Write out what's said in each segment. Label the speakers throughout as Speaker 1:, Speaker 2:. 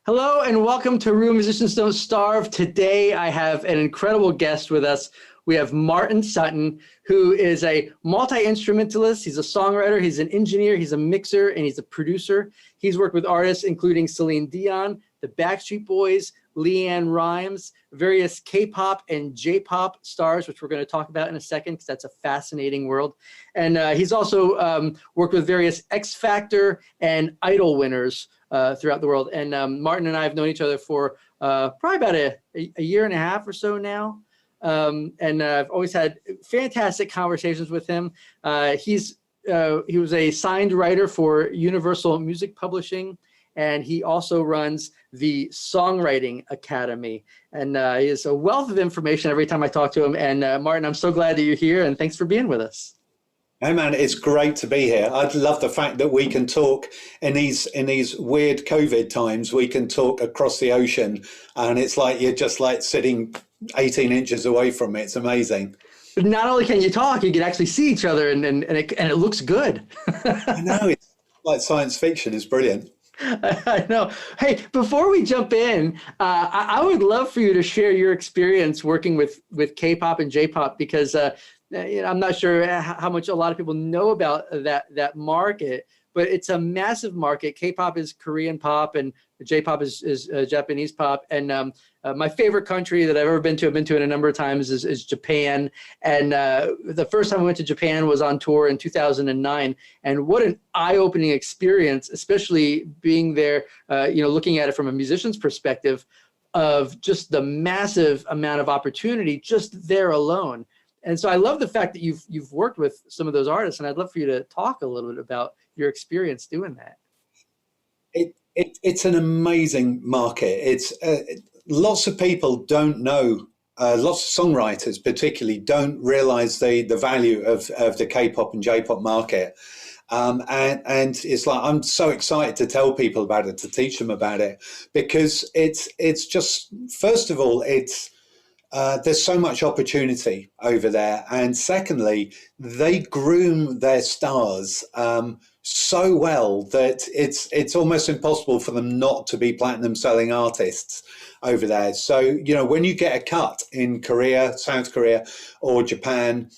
Speaker 1: Hello and welcome to Real Musicians Don't Starve. Today I have an incredible guest with us. We have Martin Sutton, who is a multi-instrumentalist. He's a songwriter, he's an engineer, he's a mixer, and he's a producer. He's worked with artists including Celine Dion, the Backstreet Boys, Leanne Rimes, various K-pop and J-pop stars, which we're going to talk about in a second because that's a fascinating world. And he's also worked with various X Factor and Idol winners throughout the world. And Martin and I have known each other for probably about a year and a half or so now. And I've always had fantastic conversations with him. He was a signed writer for Universal Music Publishing, and he also runs the Songwriting Academy. And he has a wealth of information every time I talk to him. And Martin, I'm so glad that you're here, and thanks for being with us.
Speaker 2: Hey man, it's great to be here. I love the fact that we can talk in these weird COVID times. We can talk across the ocean, and it's like you're just like sitting 18 inches away from me. It's amazing.
Speaker 1: But not only can you talk, you can actually see each other, and it looks good.
Speaker 2: I know, it's like science fiction. It's brilliant.
Speaker 1: I know. Hey, before we jump in, I would love for you to share your experience working with K-pop and J-pop, because I'm not sure how much a lot of people know about that market, but it's a massive market. K-pop is Korean pop, and J-pop is Japanese pop. And my favorite country that I've been to it a number of times, is Japan. And the first time I went to Japan was on tour in 2009. And what an eye-opening experience, especially being there, looking at it from a musician's perspective, of just the massive amount of opportunity just there alone. And so I love the fact that you've worked with some of those artists, and I'd love for you to talk a little bit about your experience doing that.
Speaker 2: It's an amazing market. It's lots of people don't know. Lots of songwriters, particularly, don't realize the value of the K-pop and J-pop market. And it's like, I'm so excited to tell people about it, to teach them about it, because it's just, first of all, there's so much opportunity over there. And secondly, they groom their stars so well that it's almost impossible for them not to be platinum selling artists over there. So, when you get a cut in Korea, South Korea, or Japan,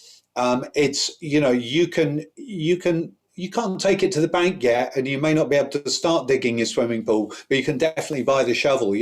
Speaker 2: it's, you can't take it to the bank yet, and you may not be able to start digging your swimming pool, but you can definitely buy the shovel.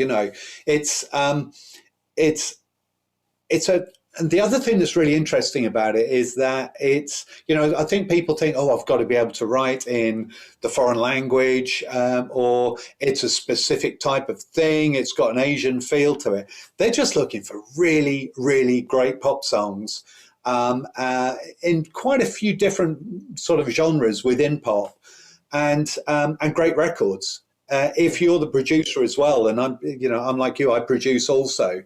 Speaker 2: And the other thing that's really interesting about it is that I think people think, oh, I've got to be able to write in the foreign language, or it's a specific type of thing. It's got an Asian feel to it. They're just looking for really, really great pop songs in quite a few different sort of genres within pop, and great records. If you're the producer as well, and I'm like you, I produce also.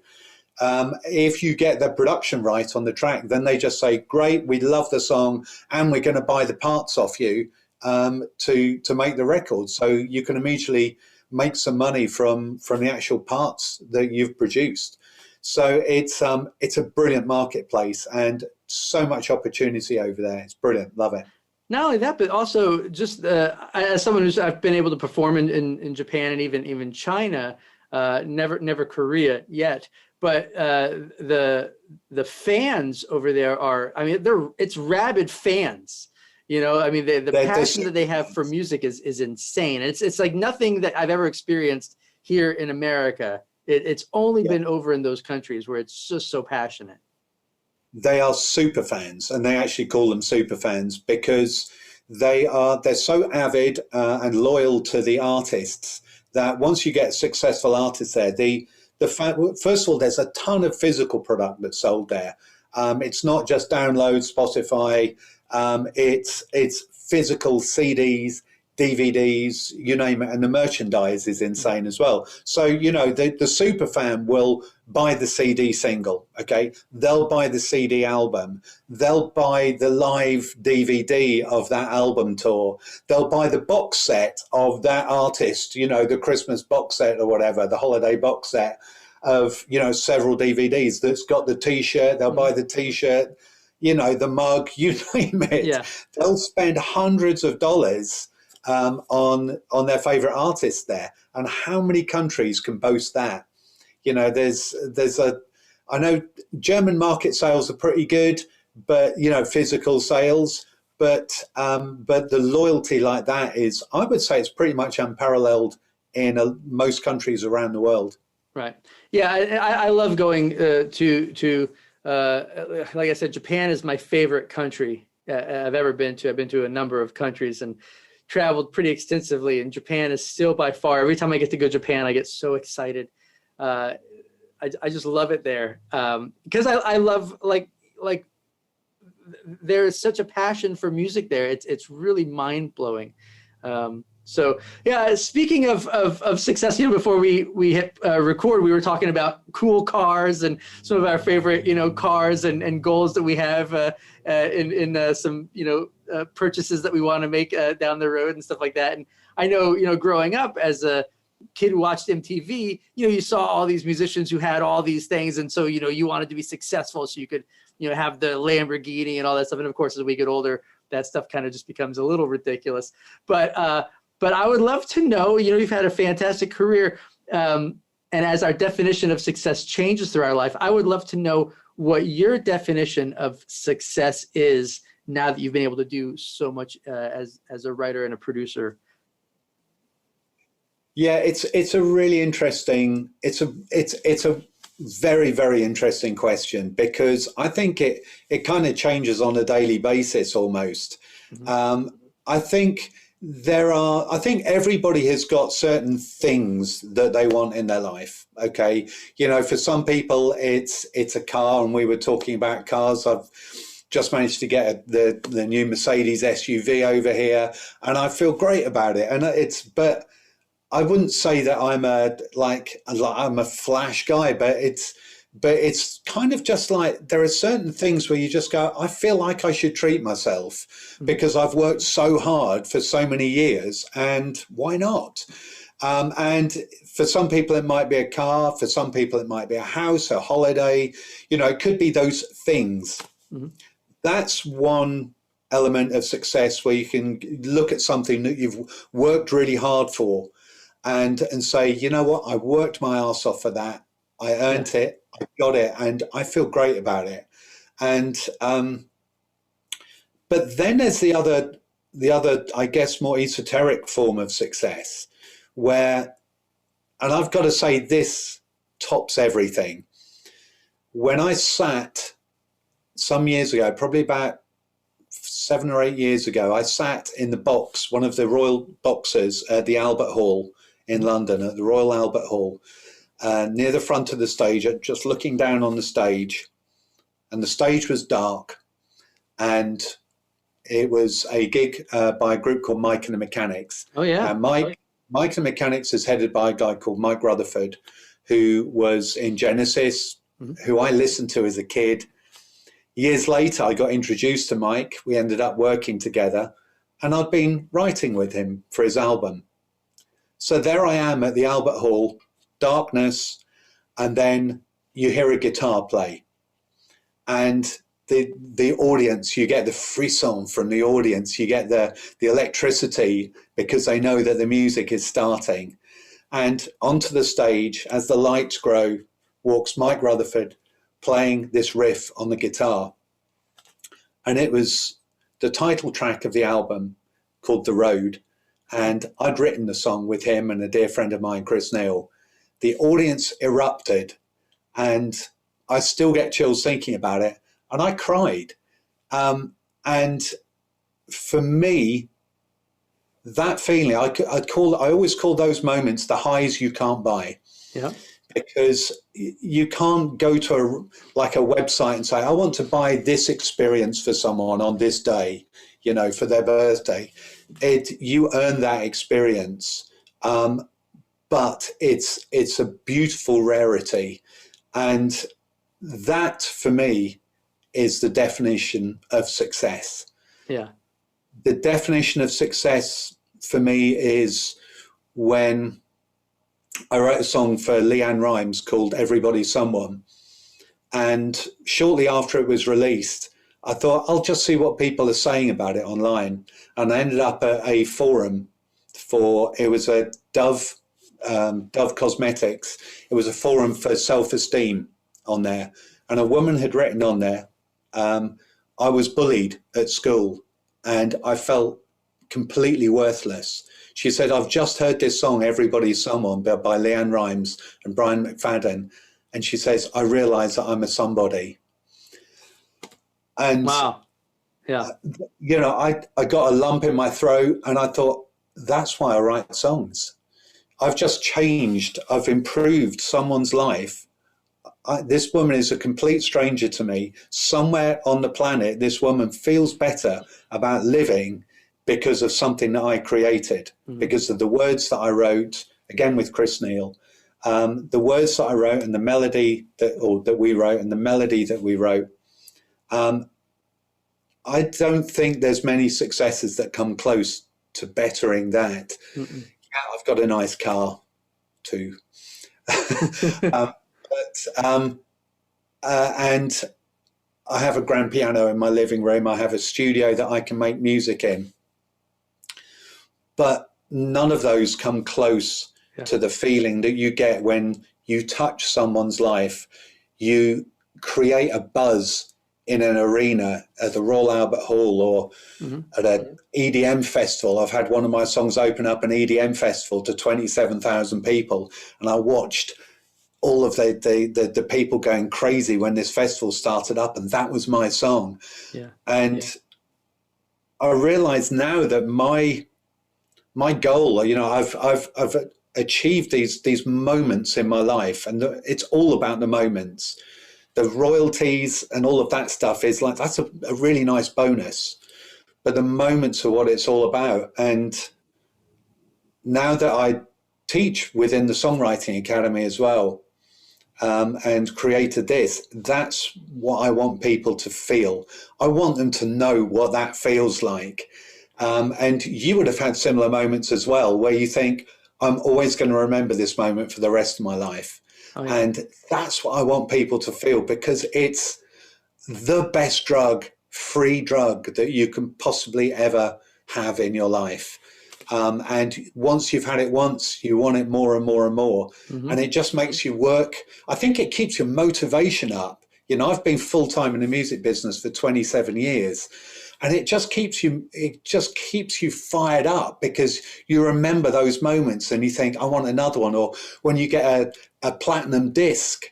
Speaker 2: If you get the production right on the track, then they just say, great, we love the song, and we're going to buy the parts off you to make the record. So you can immediately make some money from the actual parts that you've produced. So it's a brilliant marketplace, and so much opportunity over there. It's brilliant. Love it.
Speaker 1: Not only that, but also just as someone I've been able to perform in Japan and even China, never Korea yet. But the fans over there it's rabid fans. The passion that they have for music is insane. It's like nothing that I've ever experienced here in America. It's only been over in those countries where it's just so passionate.
Speaker 2: They are super fans, and they actually call them super fans because they're so avid and loyal to the artists that once you get successful artists there, first of all, there's a ton of physical product that's sold there. It's not just download Spotify. It's physical CDs, DVDs, you name it, and the merchandise is insane as well. So, the super fan will buy the CD single, okay? They'll buy the CD album. They'll buy the live DVD of that album tour. They'll buy the box set of that artist, the Christmas box set or whatever, the holiday box set of, several DVDs that's got the T-shirt. They'll buy the T-shirt, the mug, you name it.
Speaker 1: Yeah.
Speaker 2: They'll spend hundreds of dollars on their favorite artists there. And how many countries can boast that? You know, I know German market sales are pretty good, but, you know, physical sales, but the loyalty like that is, I would say, it's pretty much unparalleled in most countries around the world.
Speaker 1: Right. Yeah, I love going to like I said, Japan is my favorite country I've ever been to. I've been to a number of countries and traveled pretty extensively, and Japan is still by far, every time I get to go to Japan, I get so excited. I just love it there because I love like there is such a passion for music there. It's really mind blowing. So yeah, speaking of success, you know, before we hit record, we were talking about cool cars and some of our favorite, you know, cars and goals that we have in some, you know, purchases that we want to make down the road and stuff like that. And I know, you know, growing up as a kid who watched MTV, you know, you saw all these musicians who had all these things, and so, you know, you wanted to be successful so you could, you know, have the Lamborghini and all that stuff. And of course, as we get older, that stuff kind of just becomes a little ridiculous. But I would love to know, you know, you've had a fantastic career, and as our definition of success changes through our life, I would love to know what your definition of success is now that you've been able to do so much as a writer and a producer.
Speaker 2: Yeah, it's a really interesting, it's a very, very interesting question, because I think it kind of changes on a daily basis almost. Mm-hmm. I think everybody has got certain things that they want in their life. Okay. You know, for some people it's a car, and we were talking about cars. I've just managed to get the new Mercedes SUV over here, and I feel great about it. And but I wouldn't say that I'm a flash guy, but it's kind of just like, there are certain things where you just go, I feel like I should treat myself because I've worked so hard for so many years, and why not? And for some people it might be a car, for some people it might be a house, a holiday, you know, it could be those things. Mm-hmm. That's one element of success, where you can look at something that you've worked really hard for and say, you know what, I worked my ass off for that. I earned it, I got it, and I feel great about it. And but then there's the other, I guess, more esoteric form of success, where, and I've got to say, this tops everything. When I sat some years ago, probably about 7 or 8 years ago, I sat in the box, one of the royal boxes at the Albert Hall in London, at the Royal Albert Hall, near the front of the stage, just looking down on the stage, and the stage was dark, and it was a gig by a group called Mike and the Mechanics.
Speaker 1: Oh yeah.
Speaker 2: And Mike and the Mechanics is headed by a guy called Mike Rutherford, who was in Genesis, who I listened to as a kid. Years later, I got introduced to Mike. We ended up working together, and I'd been writing with him for his album. So there I am at the Albert Hall, darkness, and then you hear a guitar play, and the audience, you get the frisson from the audience, you get the electricity, because they know that the music is starting. And onto the stage, as the lights grow, walks Mike Rutherford playing this riff on the guitar. And it was the title track of the album, called The Road. And I'd written the song with him and a dear friend of mine, Chris Neal. The audience erupted, and I still get chills thinking about it. And I cried. And for me, that feeling, I always call those moments the highs you can't buy. Yeah. Because you can't go to a website and say, I want to buy this experience for someone on this day, you know, for their birthday. You earn that experience, but it's a beautiful rarity, and that for me is the definition of success. Yeah, the definition of success for me is when I wrote a song for Leanne Rimes called Everybody's Someone, and shortly after it was released, I thought, I'll just see what people are saying about it online. And I ended up at a forum it was a Dove Cosmetics. It was a forum for self-esteem on there. And a woman had written on there, I was bullied at school and I felt completely worthless. She said, I've just heard this song, Everybody's Someone, by Leanne Rimes and Brian McFadden. And she says, I realize that I'm a somebody. And,
Speaker 1: wow. Yeah.
Speaker 2: I got a lump in my throat and I thought, that's why I write songs. I've just changed. I've improved someone's life. This woman is a complete stranger to me. Somewhere on the planet, this woman feels better about living because of something that I created, because of the words that I wrote, again with Chris Neal, the words that I wrote and the melody that we wrote and the melody that we wrote. I don't think there's many successes that come close to bettering that. Yeah, I've got a nice car too. And I have a grand piano in my living room. I have a studio that I can make music in. But none of those come close to the feeling that you get when you touch someone's life. You create a buzz in an arena at the Royal Albert Hall or at an EDM festival. I've had one of my songs open up an EDM festival to 27,000 people, and I watched all of the people going crazy when this festival started up, and that was my song. I realize now that my goal, I've achieved these moments in my life, and it's all about the moments. The royalties and all of that stuff is like, that's a really nice bonus, but the moments are what it's all about. And now that I teach within the Songwriting Academy as well, and created this, that's what I want people to feel. I want them to know what that feels like. And you would have had similar moments as well, where you think, I'm always going to remember this moment for the rest of my life. Oh, yeah. And that's what I want people to feel, because it's the best free drug that you can possibly ever have in your life. And once you've had it once, you want it more and more and more. And it just makes you work. I think it keeps your motivation up. I've been full-time in the music business for 27 years. And it just keeps you fired up, because you remember those moments and you think, I want another one. Or when you get a platinum disc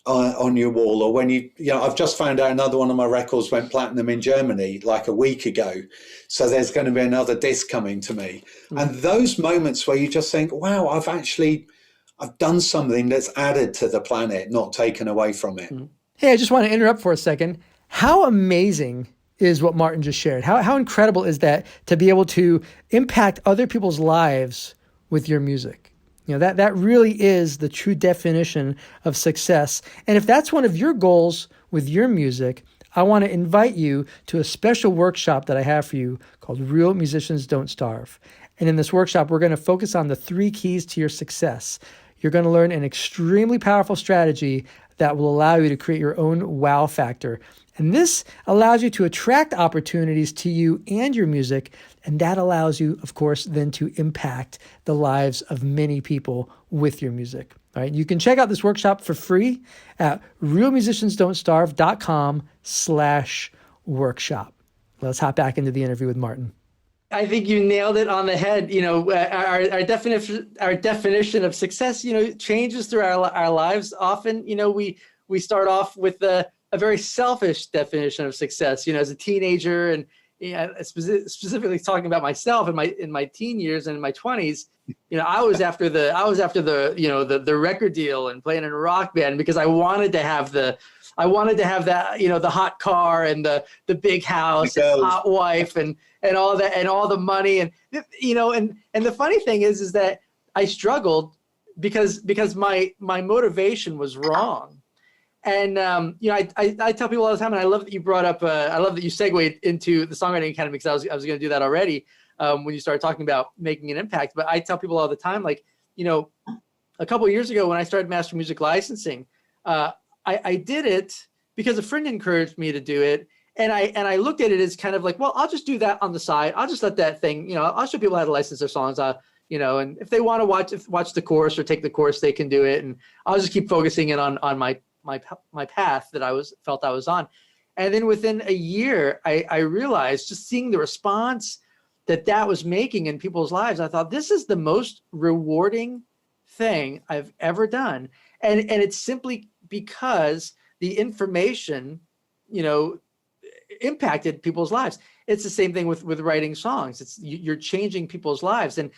Speaker 2: on your wall, or when I've just found out another one of my records went platinum in Germany like a week ago. So there's going to be another disc coming to me. And those moments where you just think, wow, I've done something that's added to the planet, not taken away from it.
Speaker 3: Hey, I just want to interrupt for a second. How amazing is what Martin just shared? How incredible is that, to be able to impact other people's lives with your music? That really is the true definition of success. And if that's one of your goals with your music, I want to invite you to a special workshop that I have for you called Real Musicians Don't Starve. And in this workshop, we're going to focus on the 3 keys to your success. You're going to learn an extremely powerful strategy that will allow you to create your own wow factor. And this allows you to attract opportunities to you and your music. And that allows you, of course, then to impact the lives of many people with your music. All right. You can check out this workshop for free at realmusiciansdon'tstarve.com/workshop. Let's hop back into the interview with Martin.
Speaker 1: I think you nailed it on the head. Our definition of success, changes through our lives. Often, we start off with a very selfish definition of success. As a teenager, and specifically talking about myself in my teen years and in my 20s, I was after the record deal and playing in a rock band, because I wanted to have that, the hot car and the big house and hot wife and all that and all the money. And, and the funny thing is that I struggled because my motivation was wrong. And, I tell people all the time, and I love that you brought up, I love that you segued into the Songwriting Academy, because I was going to do that already when you started talking about making an impact. But I tell people all the time, like, a couple of years ago when I started master music licensing, I did it because a friend encouraged me to do it. And I looked at it as kind of like, well, I'll just do that on the side. I'll just let that thing, I'll show people how to license their songs. you know, and if they want to watch the course or take the course, they can do it. And I'll just keep focusing in on my path that felt I was on. And then within a year, I realized, just seeing the response that was making in people's lives, I thought, this is the most rewarding thing I've ever done. And it's simply because the information, you know, impacted people's lives. It's the same thing with writing songs. You're changing people's lives, and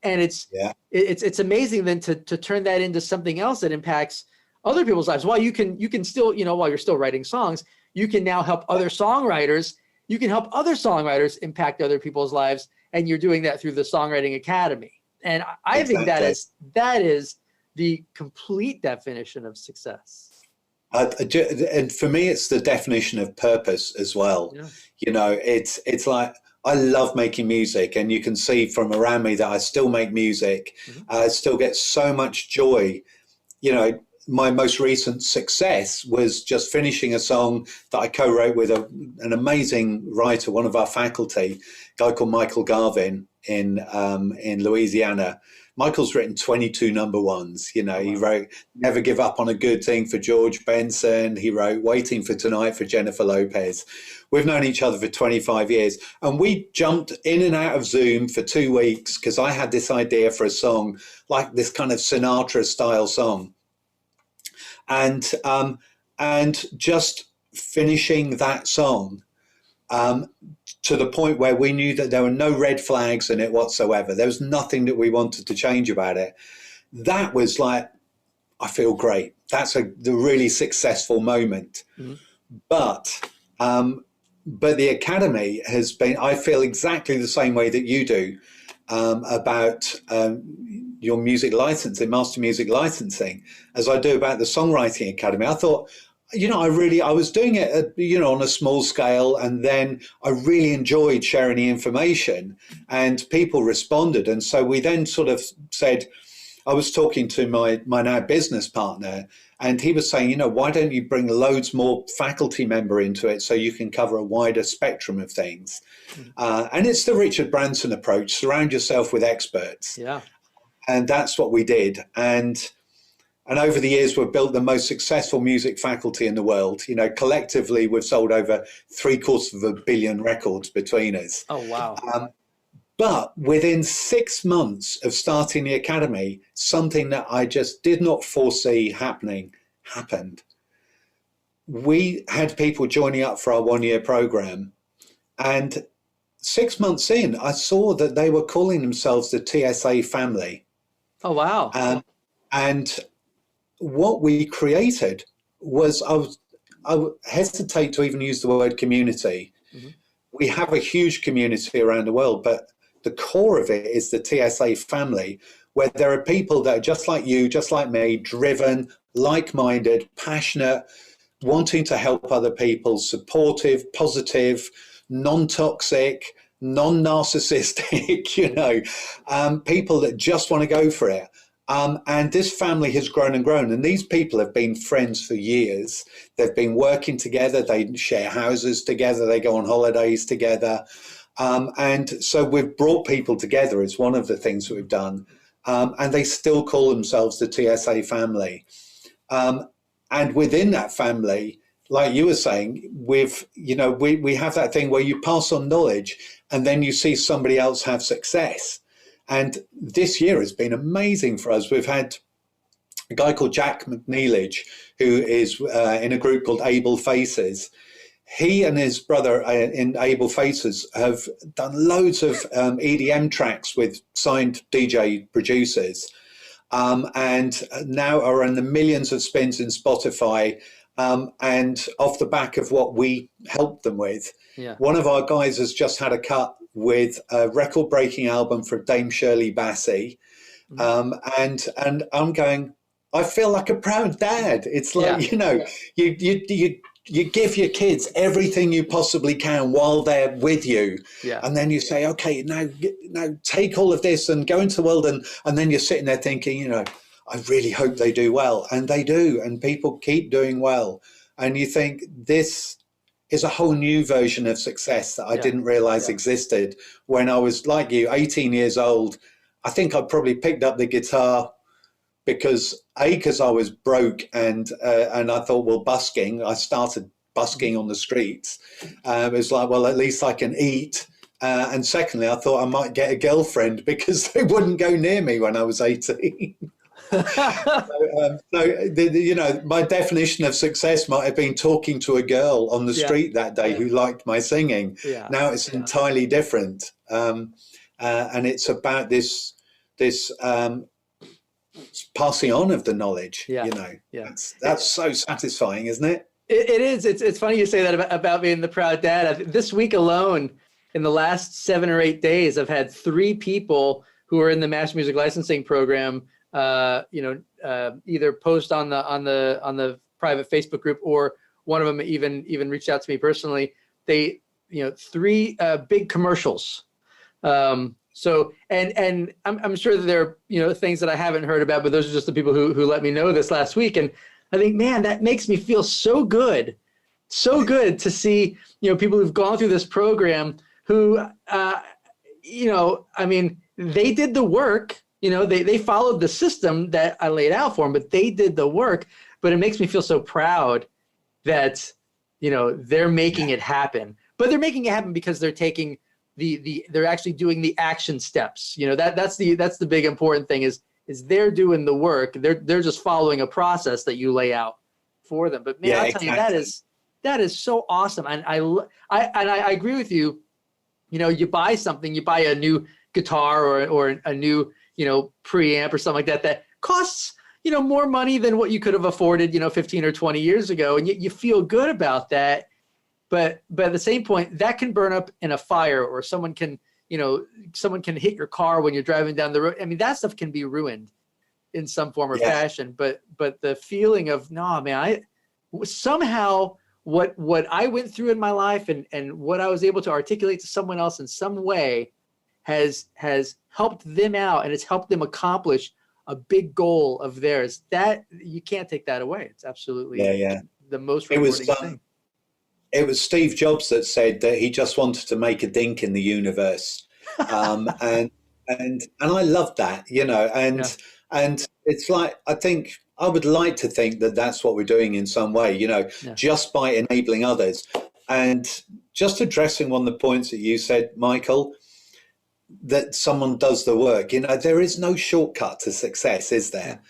Speaker 1: it's amazing then to turn that into something else that impacts other people's lives. While you can still, you know, while you're still writing songs, you can now help other songwriters. You can help other songwriters impact other people's lives, and you're doing that through the Songwriting Academy. And I think that is the complete definition of success.
Speaker 2: And for me, it's the definition of purpose as well. Yeah. You know, it's like, I love making music, and you can see from around me that I still make music. Mm-hmm. I still get so much joy. You know, my most recent success was just finishing a song that I co-wrote with an amazing writer, one of our faculty, a guy called Michael Garvin in Louisiana. Michael's written 22 number ones. You know, he wrote Never Give Up on a Good Thing for George Benson. He wrote Waiting for Tonight for Jennifer Lopez. We've known each other for 25 years. And we jumped in and out of Zoom for 2 weeks because I had this idea for a song, like this kind of Sinatra style song. And just finishing that song to the point where we knew that there were no red flags in it whatsoever. There was nothing that we wanted to change about it. That was like, I feel great. That's the really successful moment. Mm-hmm. But the Academy has been, I feel exactly the same way that you do about your music licensing, master music licensing, as I do about the Songwriting Academy. I thought, you know, I was doing it, you know, on a small scale, and then I really enjoyed sharing the information, and people responded. And so we then sort of said, I was talking to my now business partner, and he was saying, you know, why don't you bring loads more faculty member into it so you can cover a wider spectrum of things? And it's the Richard Branson approach: surround yourself with experts. Yeah. And that's what we did. And over the years, we've built the most successful music faculty in the world. You know, collectively, we've sold over 750 million records between us.
Speaker 1: Oh, wow.
Speaker 2: But within 6 months of starting the Academy, something that I just did not foresee happened. We had people joining up for our 1-year program. And 6 months in, I saw that they were calling themselves the TSA family.
Speaker 1: Oh, wow.
Speaker 2: And what we created was, I would hesitate to even use the word community. Mm-hmm. We have a huge community around the world, but the core of it is the TSA family, where there are people that are just like you, just like me, driven, like-minded, passionate, wanting to help other people, supportive, positive, non-toxic, non-narcissistic, you know, people that just want to go for it. And this family has grown and grown, and these people have been friends for years. They've been working together. They share houses together. They go on holidays together. And so we've brought people together. It's one of the things that we've done. And they still call themselves the TSA family. And within that family, like you were saying, we have that thing where you pass on knowledge and then you see somebody else have success. And this year has been amazing for us. We've had a guy called Jack McNeilage, who is in a group called Able Faces. He and his brother in Able Faces have done loads of EDM tracks with signed DJ producers, and now are in the millions of spins in Spotify. And off the back of what we helped them with, one of our guys has just had a cut with a record-breaking album for Dame Shirley Bassey, and I'm going, I feel like a proud dad. It's like, you know, you give your kids everything you possibly can while they're with you, and then you say, okay, now take all of this and go into the world, and then you're sitting there thinking, you know, I really hope they do well, and they do, and people keep doing well, and you think this is a whole new version of success that I didn't realize existed when I was, like you, 18 years old, I think I probably picked up the guitar because I was broke, and I thought, well, busking. I started busking on the streets. It was like, well, at least I can eat. And secondly, I thought I might get a girlfriend because they wouldn't go near me when I was 18. My definition of success might have been talking to a girl on the street that day who liked my singing.
Speaker 1: Yeah.
Speaker 2: Now it's entirely different, and it's about this passing on of the knowledge. That's so satisfying, isn't it?
Speaker 1: It is. It's funny you say that about being the proud dad. This week alone, in the last 7 or 8 days, I've had 3 people who are in the Mass Music Licensing Program either post on the private Facebook group, or one of them even reached out to me personally. They, 3 big commercials. So I'm sure that there are things that I haven't heard about, but those are just the people who let me know this last week. And I think, man, that makes me feel so good to see people who've gone through this program who they did the work. They followed the system that I laid out for them, but they did the work. But it makes me feel so proud that, they're making it happen. But they're making it happen because they're taking they're actually doing the action steps. That's the big important thing is they're doing the work. They're just following a process that you lay out for them. But man, I'll tell you, that is so awesome. And I agree with you. You buy something, you buy a new guitar or a new preamp or something like that costs more money than what you could have afforded 15 or 20 years ago, and you feel good about that. But at the same point, that can burn up in a fire, or someone can hit your car when you're driving down the road. I mean, that stuff can be ruined in some form or fashion. But the feeling of, no, man, somehow what I went through in my life and what I was able to articulate to someone else in some way has helped them out, and it's helped them accomplish a big goal of theirs. That you can't take that away. It's absolutely the most rewarding thing.
Speaker 2: It was Steve Jobs that said that he just wanted to make a dink in the universe, and I loved that, and it's like, I think I would like to think that that's what we're doing in some way, just by enabling others. And just addressing one of the points that you said, Michael, that someone does the work. There is no shortcut to success, is there?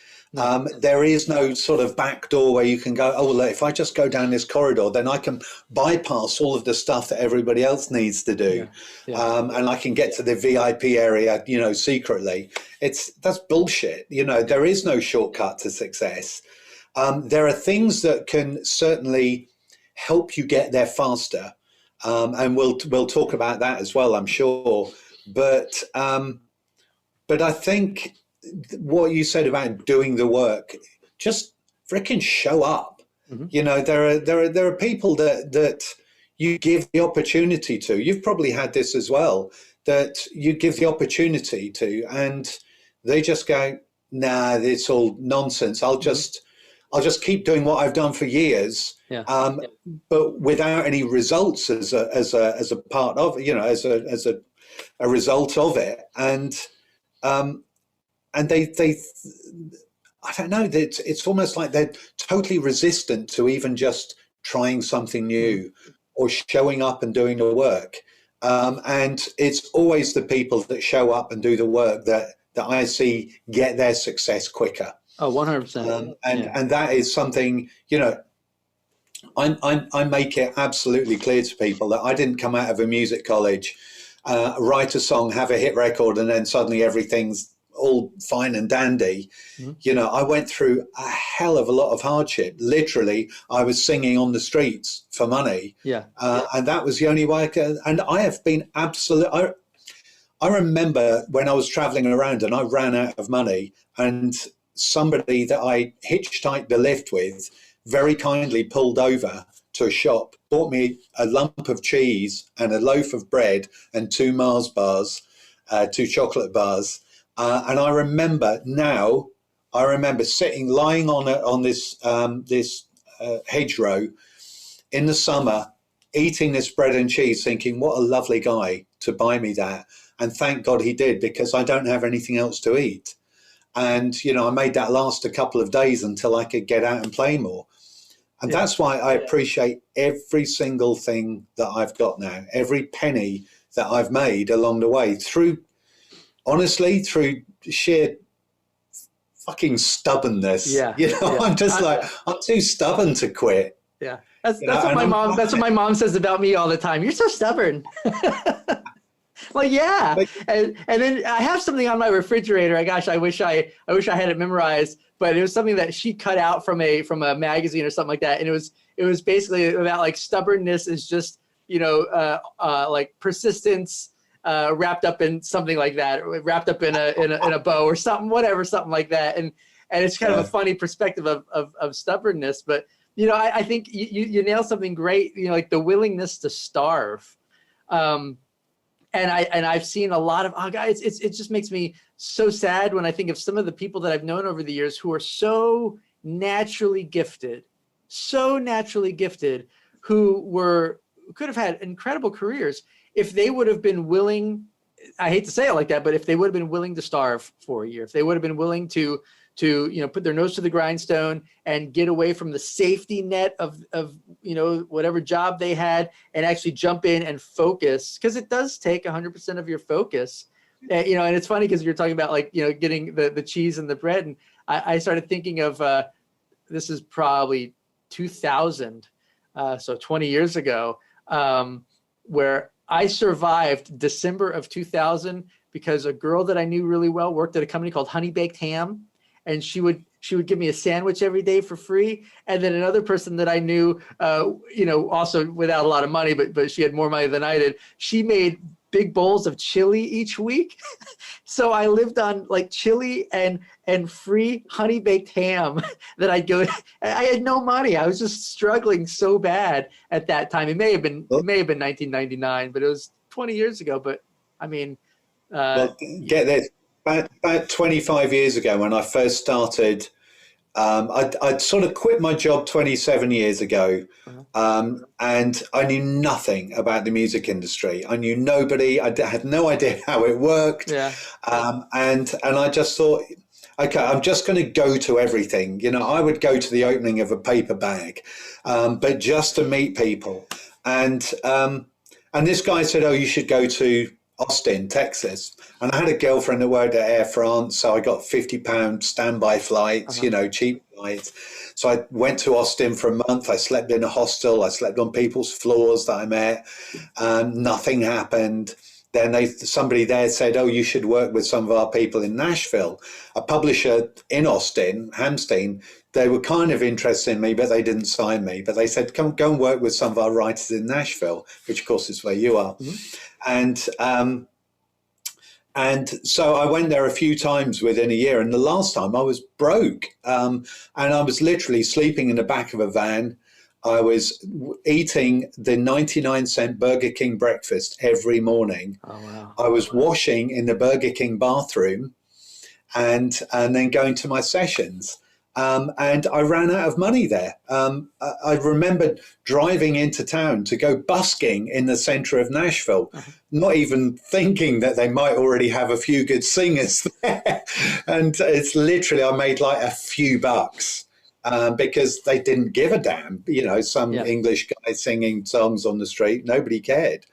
Speaker 2: There is no sort of back door where you can go, oh, well, if I just go down this corridor, then I can bypass all of the stuff that everybody else needs to do. And I can get to the VIP area, secretly. That's bullshit. There is no shortcut to success. There are things that can certainly help you get there faster. And we'll talk about that as well, I'm sure. But I think what you said about doing the work, just freaking show up. There are people that you give the opportunity to. You've probably had this as well, that you give the opportunity to, and they just go, nah, it's all nonsense. I'll just keep doing what I've done for years, but without any results as a part of, as a result of it. And they I don't know, it's almost like they're totally resistant to even just trying something new or showing up and doing the work. And it's always the people that show up and do the work that I see get their success quicker.
Speaker 1: Oh, 100%.
Speaker 2: And that is something, I make it absolutely clear to people that I didn't come out of a music college, write a song, have a hit record, and then suddenly everything's all fine and dandy. I went through a hell of a lot of hardship. Literally, I was singing on the streets for money. And that was the only way I could. And I have been I remember when I was traveling around and I ran out of money, and somebody that I hitchhiked the lift with very kindly pulled over to a shop, bought me a lump of cheese and a loaf of bread and 2 Mars bars, 2 chocolate bars. And I remember sitting, lying on this hedgerow in the summer, eating this bread and cheese, thinking, what a lovely guy to buy me that. And thank God he did, because I don't have anything else to eat. And, I made that last a couple of days until I could get out and play more. And that's why I appreciate every single thing that I've got now, every penny that I've made along the way, through sheer fucking stubbornness. I'm just I'm too stubborn to quit.
Speaker 1: Yeah. That's what my mom says about me all the time. You're so stubborn. Well, yeah. And then I have something on my refrigerator. I wish I had it memorized, but it was something that she cut out from a magazine or something like that. And it was basically about like stubbornness is just, like persistence, wrapped up in something like that, wrapped up in a bow or something like that. And it's kind of a funny perspective of stubbornness, but I think you nailed something great, like the willingness to starve. And I've seen a lot of guys. It just makes me so sad when I think of some of the people that I've known over the years who are so naturally gifted, who could have had incredible careers if they would have been willing. I hate to say it like that, but if they would have been willing to starve for a year, if they would have been willing to put their nose to the grindstone and get away from the safety net of whatever job they had and actually jump in and focus, because it does take 100% of your focus. And it's funny because you're talking about getting the cheese and the bread, and I started thinking of this is probably 2000, so 20 years ago, where I survived December of 2000 because a girl that I knew really well worked at a company called Honey Baked Ham. And she would give me a sandwich every day for free. And then another person that I knew, also without a lot of money, but she had more money than I did, she made big bowls of chili each week. So I lived on like chili and free honey baked ham that I'd go. I had no money. I was just struggling so bad at that time. It may have been 1999, but it was 20 years ago. But I mean,
Speaker 2: get this. About 25 years ago, when I first started, I'd sort of quit my job 27 years ago, and I knew nothing about the music industry. I knew nobody. I had no idea how it worked.
Speaker 1: Yeah.
Speaker 2: And I just thought, okay, I'm just going to go to everything. I would go to the opening of a paper bag, but just to meet people. And this guy said, oh, you should go to Austin, Texas. And I had a girlfriend that worked at Air France, so I got £50 standby flights, cheap flights. So I went to Austin for a month. I slept in a hostel. I slept on people's floors that I met. Nothing happened. Then somebody there said, oh, you should work with some of our people in Nashville. A publisher in Austin, Hamstein, they were kind of interested in me, but they didn't sign me. But they said, come go and work with some of our writers in Nashville, which of course is where you are. Mm-hmm. And so I went there a few times within a year. And the last time I was broke. And I was literally sleeping in the back of a van. I was eating the 99-cent Burger King breakfast every morning.
Speaker 1: Oh, wow.
Speaker 2: I was washing in the Burger King bathroom and then going to my sessions. And I ran out of money there. I remember driving into town to go busking in the center of Nashville, not even thinking that they might already have a few good singers there. And it's literally, I made like a few bucks because they didn't give a damn. Some English guy singing songs on the street, nobody cared.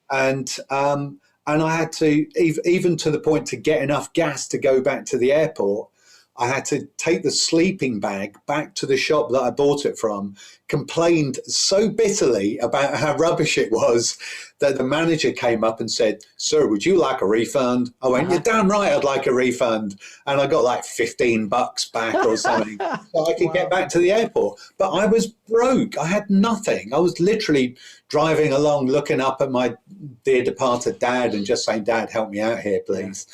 Speaker 2: And I had to, even to the point to get enough gas to go back to the airport, I had to take the sleeping bag back to the shop that I bought it from, complained so bitterly about how rubbish it was that the manager came up and said, sir, would you like a refund? I went, you're damn right I'd like a refund. And I got like $15 back or something so I could get back to the airport. But I was broke. I had nothing. I was literally driving along, looking up at my dear departed dad and just saying, Dad, help me out here, please.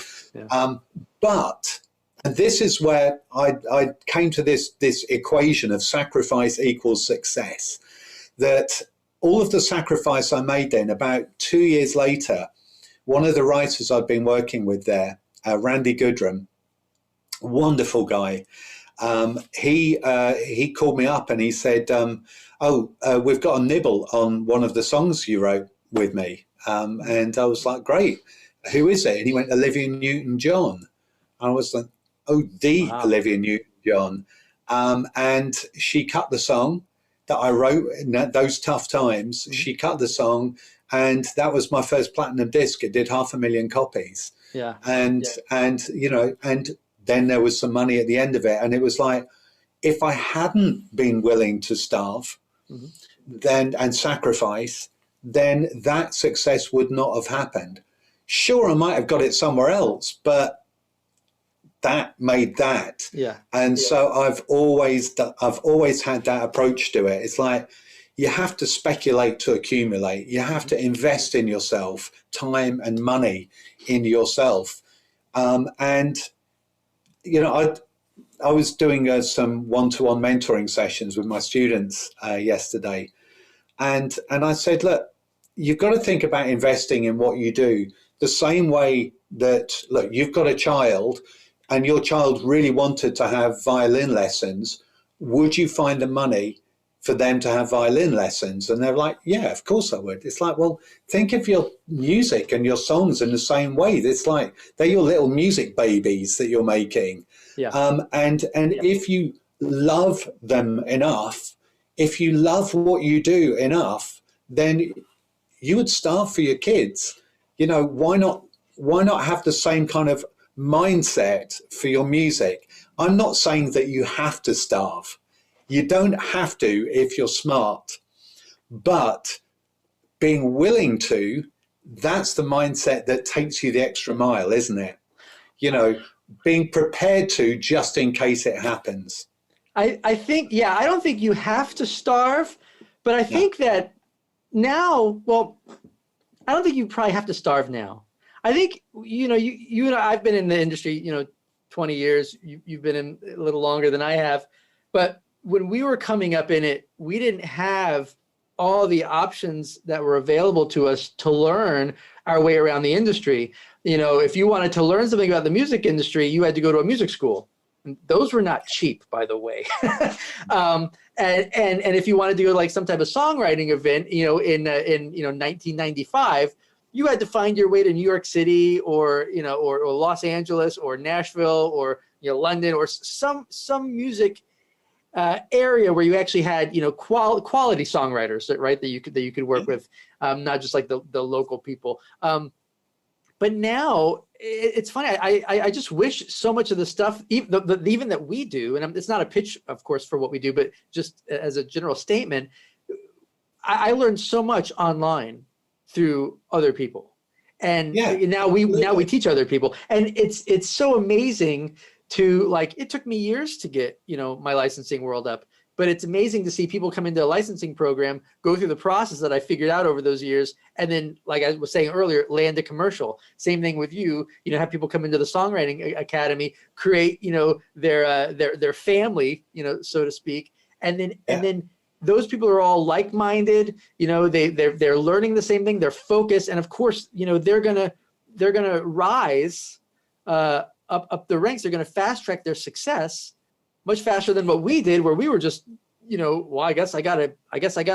Speaker 2: And this is where I came to this equation of sacrifice equals success, that all of the sacrifice I made then, about 2 years later, one of the writers I'd been working with there, Randy Goodrum, wonderful guy, he called me up and he said, we've got a nibble on one of the songs you wrote with me. And I was like, great. who is it? And he went, Olivia Newton-John. I was like, oh, the
Speaker 1: Wow.
Speaker 2: Olivia Newton-John. And she cut the song that I wrote in those tough times.
Speaker 1: Mm-hmm.
Speaker 2: She cut the song, and that was my first platinum disc. It did 500,000 copies.
Speaker 1: Yeah.
Speaker 2: And you know, and then there was some money at the end of it. And it was like, if I hadn't been willing to starve
Speaker 1: Mm-hmm.
Speaker 2: then and sacrifice, then that success would not have happened. Sure, I might have got it somewhere else, but that made that.
Speaker 1: Yeah.
Speaker 2: And so I've always had that approach to it. It's like, you have to speculate to accumulate. You have to invest in yourself, time and money in yourself. And, you know, I was doing some one-to-one mentoring sessions with my students yesterday. And I said, look, you've got to think about investing in what you do the same way that, look, you've got a child and your child really wanted to have violin lessons. Would you find the money for them to have violin lessons? And they're like, yeah, of course I would. It's like, well, think of your music and your songs in the same way. It's like they're your little music babies that you're making.
Speaker 1: Yeah.
Speaker 2: And if you love them enough, if you love what you do enough, then you would starve for your kids. You know, why not have the same kind of mindset for your music? I'm not saying that you have to starve. You don't have to if you're smart, but being willing to, that's the mindset that takes you the extra mile, isn't it? You know, being prepared to just in case it happens.
Speaker 1: I think, I don't think you have to starve, but I think that now, well, I don't think you probably have to starve now. I think, you know, you and I've been in the industry, 20 years, you've been in a little longer than I have, but when we were coming up in it, we didn't have all the options that were available to us to learn our way around the industry. You know, if you wanted to learn something about the music industry, you had to go to a music school. And those were not cheap, by the way. And if you wanted to go to like some type of songwriting event, in 1995, you had to find your way to New York City or Los Angeles or Nashville or London or some music area where you actually had quality songwriters, right, that you could work with, not just like the local people. But now it's funny. I just wish so much of the stuff, even that we do, and it's not a pitch, of course, for what we do, but just as a general statement, I learned so much online through other people, and now we teach other people, and it's so amazing to, like, it took me years to get my licensing world up, but it's amazing to see people come into a licensing program, go through the process that I figured out over those years, and then, like I was saying earlier, land a commercial. Same thing with you. Have people come into the Songwriting Academy, create their family, so to speak, and then those people are all like-minded. They're learning the same thing. They're focused, and of course, they're gonna rise up the ranks. They're gonna fast track their success much faster than what we did, where we were just, well, I guess I gotta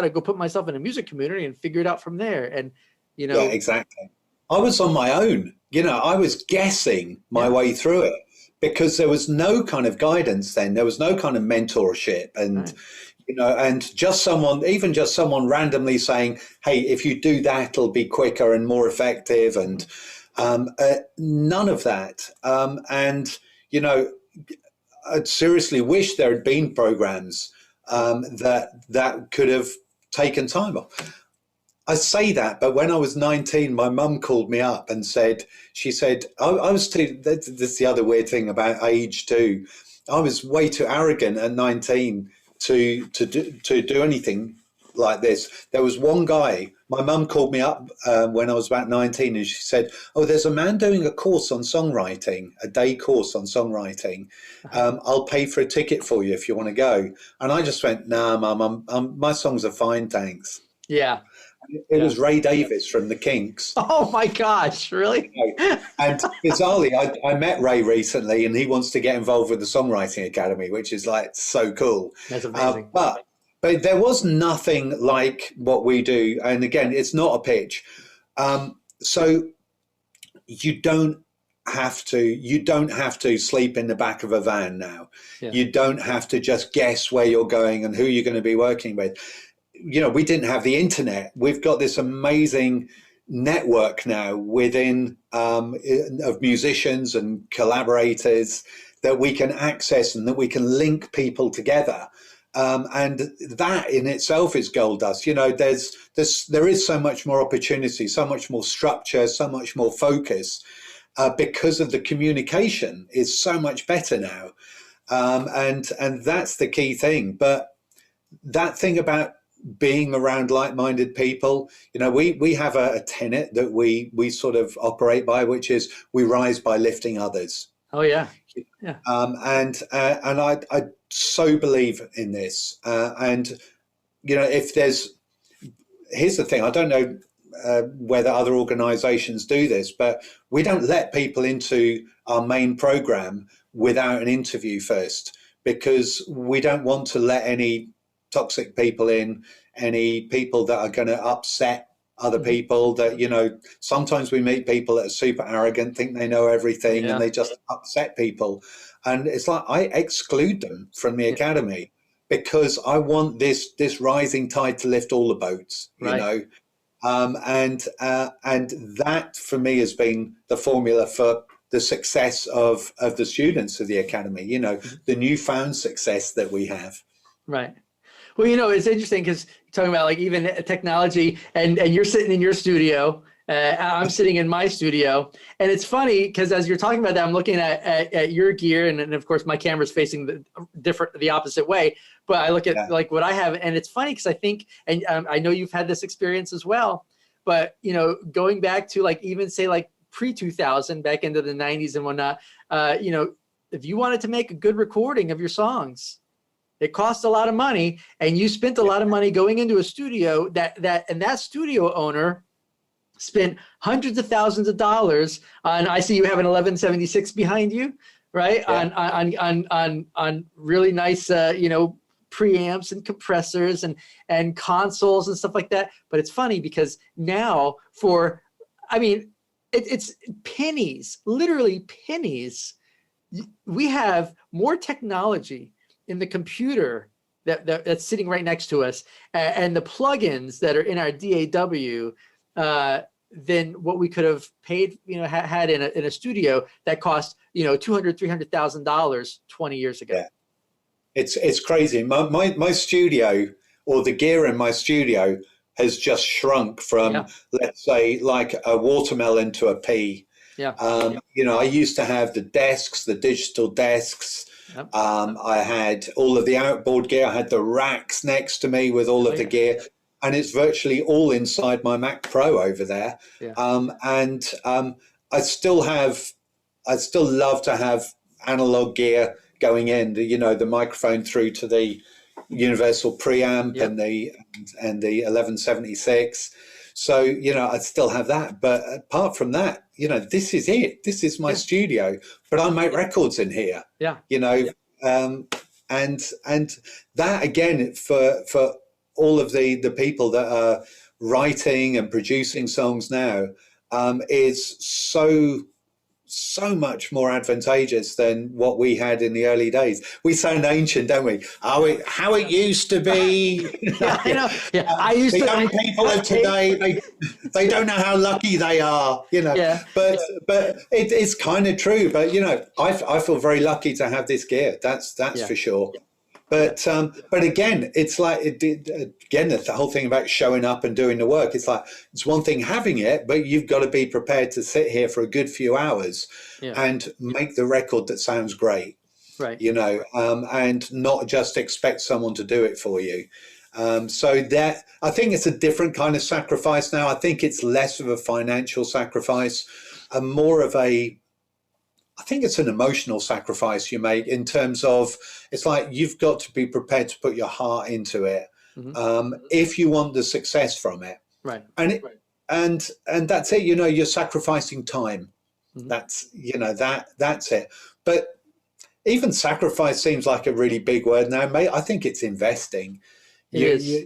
Speaker 1: go put myself in a music community and figure it out from there. And
Speaker 2: yeah, exactly. I was on my own. I was guessing my way through it because there was no kind of guidance then. There was no kind of mentorship, and and just someone randomly saying, "Hey, if you do that, it'll be quicker and more effective," and none of that. I'd seriously wish there had been programs that could have taken time off. I say that, but when I was 19, my mum called me up and said, I was too, that's the other weird thing about age too. I was way too arrogant at 19 to do anything like this. There was one guy, my mum called me up when I was about 19, and she said, "Oh, there's a man doing a course on songwriting, a day course on songwriting. I'll pay for a ticket for you if you want to go." And I just went, "Nah, Mum, my songs are fine, thanks."
Speaker 1: Yeah.
Speaker 2: It was Ray Davies from the Kinks.
Speaker 1: Oh my gosh, really?
Speaker 2: And bizarrely, I met Ray recently, and he wants to get involved with the Songwriting Academy, which is like so cool.
Speaker 1: That's amazing.
Speaker 2: But there was nothing like what we do. And again, it's not a pitch. So, you don't have to sleep in the back of a van now.
Speaker 1: Yeah.
Speaker 2: You don't have to just guess where you're going and who you're going to be working with. We didn't have the internet. We've got this amazing network now within of musicians and collaborators that we can access and that we can link people together. And that in itself is gold dust. There is so much more opportunity, so much more structure, so much more focus, because of the communication is so much better now. And that's the key thing. But that thing about being around like-minded people, we have a tenet that we sort of operate by, which is we rise by lifting others.
Speaker 1: Oh yeah.
Speaker 2: And I so believe in this. Here's the thing, I don't know whether other organizations do this, but we don't let people into our main program without an interview first, because we don't want to let any toxic people in, any people that are going to upset other people. That sometimes we meet people that are super arrogant, think they know everything, and they just upset people, and it's like I exclude them from the academy, because I want this rising tide to lift all the boats, and that for me has been the formula for the success of the students of the academy, the newfound success that we have.
Speaker 1: Right. Well, it's interesting because you're talking about like even technology, and you're sitting in your studio, I'm sitting in my studio, and it's funny because as you're talking about that, I'm looking at your gear, and of course my camera's facing the opposite way, but I look at like what I have, and it's funny because I think, and I know you've had this experience as well, but going back to like even say like pre-2000, back into the 90s and whatnot, if you wanted to make a good recording of your songs, it cost a lot of money, and you spent a lot of money going into a studio and that studio owner spent hundreds of thousands of dollars on. I see you have an 1176 behind you, right? Yeah. On really nice, preamps and compressors and consoles and stuff like that. But it's funny because now it's pennies, literally pennies. We have more technology in the computer that's sitting right next to us, and the plugins that are in our DAW, than what we could have paid, had in a studio that cost, $200,000-$300,000 20 years ago.
Speaker 2: Yeah. It's crazy. My studio, or the gear in my studio, has just shrunk from, let's say, like a watermelon to a pea.
Speaker 1: Yeah.
Speaker 2: I used to have the desks, the digital desks.
Speaker 1: Yep.
Speaker 2: I had all of the outboard gear. I had the racks next to me with all of the gear, and it's virtually all inside my Mac Pro over there.
Speaker 1: Yeah.
Speaker 2: I still love to have analog gear going in, the microphone through to the universal preamp and the 1176. So, I still have that. But apart from that, this is it. This is my studio. But I make records in here.
Speaker 1: Yeah.
Speaker 2: And that, again, for all of the people that are writing and producing songs now, is so much more advantageous than what we had in the early days. We sound ancient, don't we? How it used to be.
Speaker 1: Yeah, I know. Yeah, I used
Speaker 2: the
Speaker 1: to.
Speaker 2: young people of today, they don't know how lucky they are,
Speaker 1: Yeah.
Speaker 2: But it's kind of true. But I feel very lucky to have this gear. That's for sure. But again, it's like the whole thing about showing up and doing the work. It's like, it's one thing having it, but you've got to be prepared to sit here for a good few hours and make the record that sounds great,
Speaker 1: right?
Speaker 2: And not just expect someone to do it for you. So that, I think it's a different kind of sacrifice now. I think it's less of a financial sacrifice and more of I think it's an emotional sacrifice you make, in terms of, it's like you've got to be prepared to put your heart into it, if you want the success from it.
Speaker 1: Right.
Speaker 2: And that's it. You're sacrificing time.
Speaker 1: Mm-hmm.
Speaker 2: That's it. But even sacrifice seems like a really big word now, mate. I think it's investing.
Speaker 1: It is.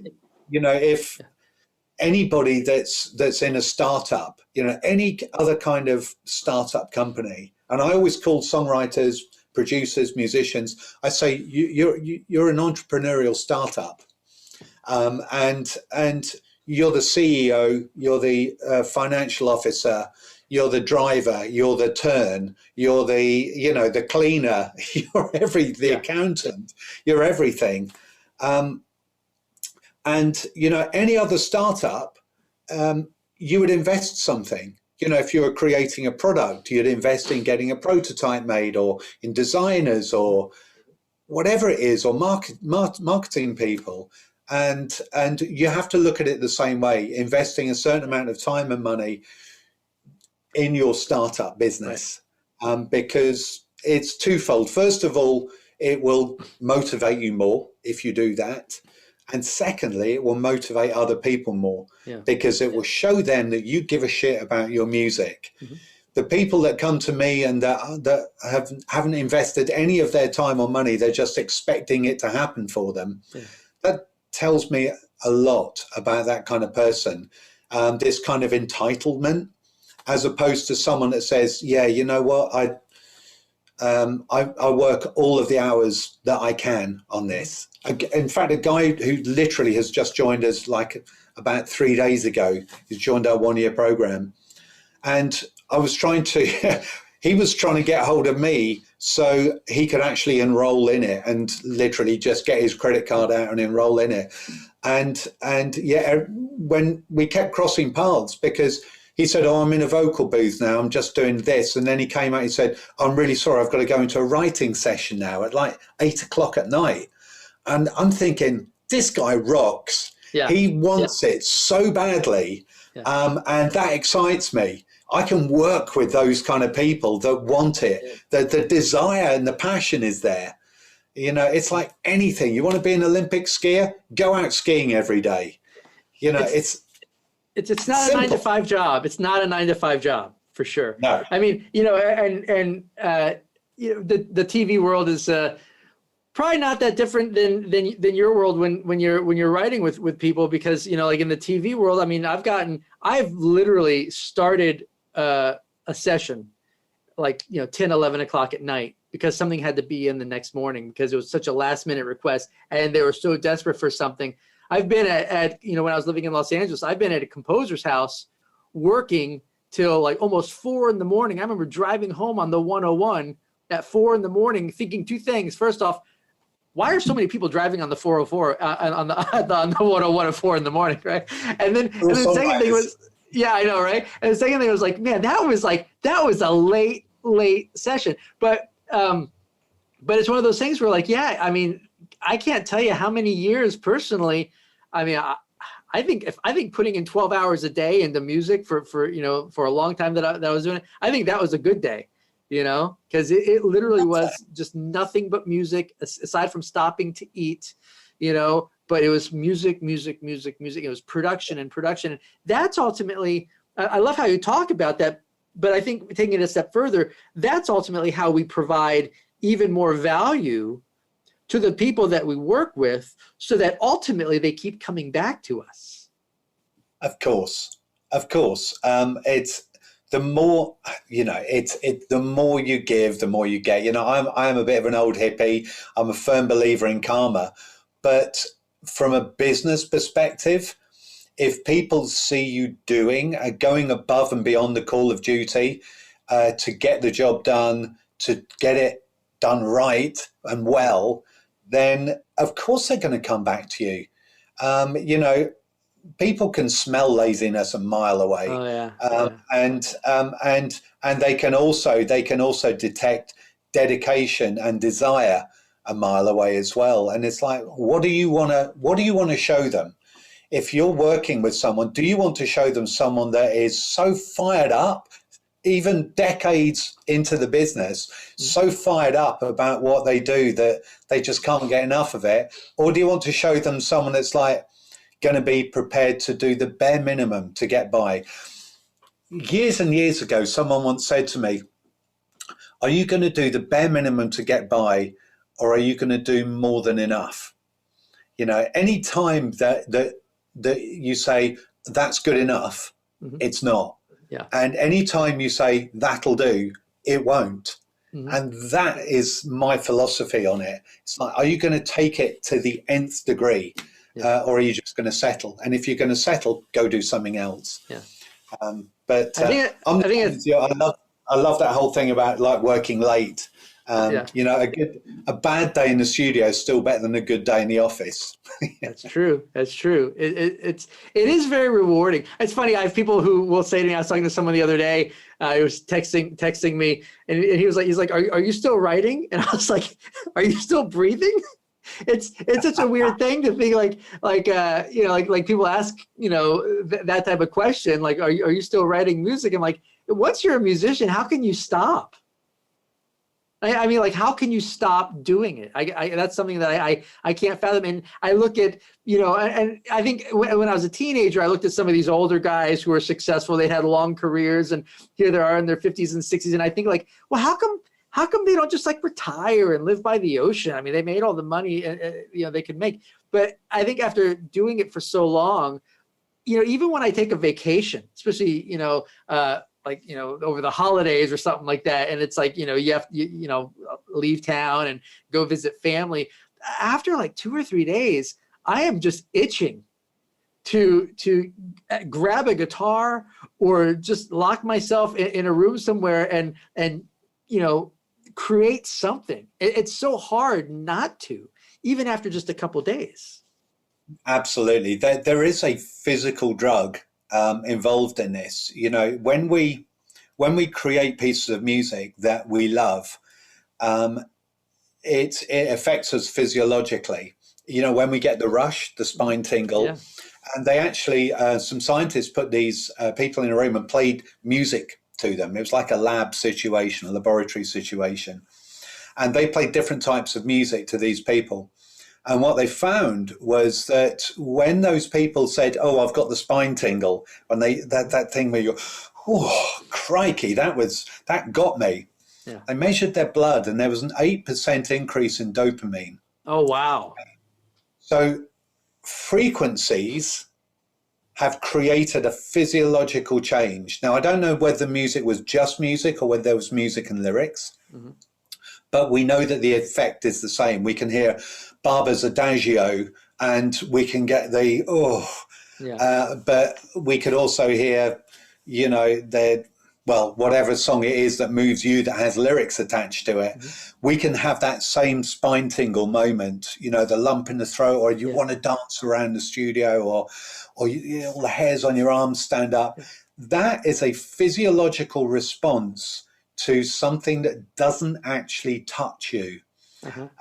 Speaker 2: anybody that's in a startup, any other kind of startup company, and I always call songwriters, producers, musicians, I say you're an entrepreneurial startup, and you're the CEO, you're the financial officer, you're the driver, you're the turn, you're the cleaner, you're the accountant, you're everything. And any other startup, you would invest something. If you were creating a product, you'd invest in getting a prototype made, or in designers, or whatever it is, or marketing people. And you have to look at it the same way, investing a certain amount of time and money in your startup business, because it's twofold. First of all, it will motivate you more if you do that. And secondly, it will motivate other people more, because it will show them that you give a shit about your music. Mm-hmm. The people that come to me and that haven't invested any of their time or money, they're just expecting it to happen for them. Yeah. That tells me a lot about that kind of person, this kind of entitlement, as opposed to someone that says, yeah, you know what, I work all of the hours that I can on this. In fact, a guy who literally has just joined us like about 3 days ago, he's joined our 1-year program. And I was he was trying to get hold of me so he could actually enroll in it, and literally just get his credit card out and enroll in it. And yeah, when we kept crossing paths, because he said, oh, I'm in a vocal booth now, I'm just doing this. And then he came out and said, I'm really sorry, I've got to go into a writing session now at like 8 o'clock at night. And I'm thinking, this guy rocks. Yeah. He wants it so badly. Yeah. And that excites me. I can work with those kind of people that want it. Yeah. The desire and the passion is there. It's like anything. You want to be an Olympic skier? Go out skiing every day. It's not simple.
Speaker 1: A 9-to-5 job. It's not a 9-to-5 job, for sure.
Speaker 2: No.
Speaker 1: I mean, the TV world is probably not that different than your world when you're writing with people, because like in the TV world, I mean, I've literally started a session like 10, 11 o'clock at night because something had to be in the next morning, because it was such a last minute request and they were so desperate for something. I've been at when I was living in Los Angeles, I've been at a composer's house working till like almost 4 a.m. I remember driving home on the 101 at 4 a.m. thinking two things. First off, why are so many people driving on the 404 on the 101 at 4 a.m, right? And then the second thing was, yeah, I know, right? And the second thing was like, man, that was a late session. But it's one of those things where like, yeah, I mean, I can't tell you how many years personally. I mean, I think putting in 12 hours a day into music for a long time that I was doing it, I think that was a good day, because it literally was just nothing but music aside from stopping to eat, but it was music. It was production. And that's ultimately, I love how you talk about that, but I think taking it a step further, that's ultimately how we provide even more value to the people that we work with, so that ultimately they keep coming back to us.
Speaker 2: Of course. It's the more, the more you give, the more you get. I am a bit of an old hippie. I'm a firm believer in karma, but from a business perspective, if people see you going above and beyond the call of duty to get the job done, to get it done right and well, then of course they're going to come back to you. People can smell laziness a mile away.
Speaker 1: Oh, yeah.
Speaker 2: And they can also detect dedication and desire a mile away as well. And it's like, what do you want to show them? If you're working with someone, do you want to show them someone that is so fired up, even decades into the business, so fired up about what they do that they just can't get enough of it? Or do you want to show them someone that's like going to be prepared to do the bare minimum to get by? Years and years ago, someone once said to me, are you going to do the bare minimum to get by, or are you going to do more than enough? Any time that you say, that's good enough, it's not.
Speaker 1: Yeah.
Speaker 2: And anytime you say that'll do, it won't. And that is my philosophy on it. It's like, are you going to take it to the nth degree, or are you just going to settle? And if you're going to settle, go do something else.
Speaker 1: Yeah.
Speaker 2: But
Speaker 1: I
Speaker 2: love that whole thing about like working late. You know, a bad day in the studio is still better than a good day in the office.
Speaker 1: That's true. That's true. It is very rewarding. It's funny. I have people who will say to me, I was talking to someone the other day, he was texting me, and he's like, are you still writing? And I was like, are you still breathing? It's such a weird thing to think like people ask, that type of question, like, are you still writing music? I'm like, once you're a musician, how can you stop? I mean, like, how can you stop doing it? That's something that I can't fathom. And I look at, and I think when I was a teenager, I looked at some of these older guys who were successful. They had long careers, and here they are in their 50s and 60s. And I think, like, well, how come they don't just like retire and live by the ocean? I mean, they made all the money, they could make. But I think after doing it for so long, even when I take a vacation, especially, over the holidays or something like that, and it's like, you have to, leave town and go visit family. After like 2 or 3 days, I am just itching to grab a guitar or just lock myself in a room somewhere and create something. It's so hard not to, even after just a couple days.
Speaker 2: Absolutely. There is a physical drug involved in this. When we create pieces of music that we love, it affects us physiologically. When we get the rush, the spine tingle, and they actually, some scientists put these people in a room and played music to them. It was like a lab situation, a laboratory situation. And they played different types of music to these people. And what they found was that when those people said, "Oh, I've got the spine tingle," when that thing where you're, "Oh, crikey, that got me."
Speaker 1: Yeah.
Speaker 2: They measured their blood, and there was an 8% increase in dopamine.
Speaker 1: Oh, wow!
Speaker 2: So frequencies have created a physiological change. Now, I don't know whether the music was just music or whether there was music and lyrics. But we know that the effect is the same. We can hear Barber's Adagio, and we can get but we could also hear, whatever song it is that moves you that has lyrics attached to it. We can have that same spine tingle moment, the lump in the throat, or you want to dance around the studio, or all the hairs on your arms stand up. That is a physiological response to something that doesn't actually touch you.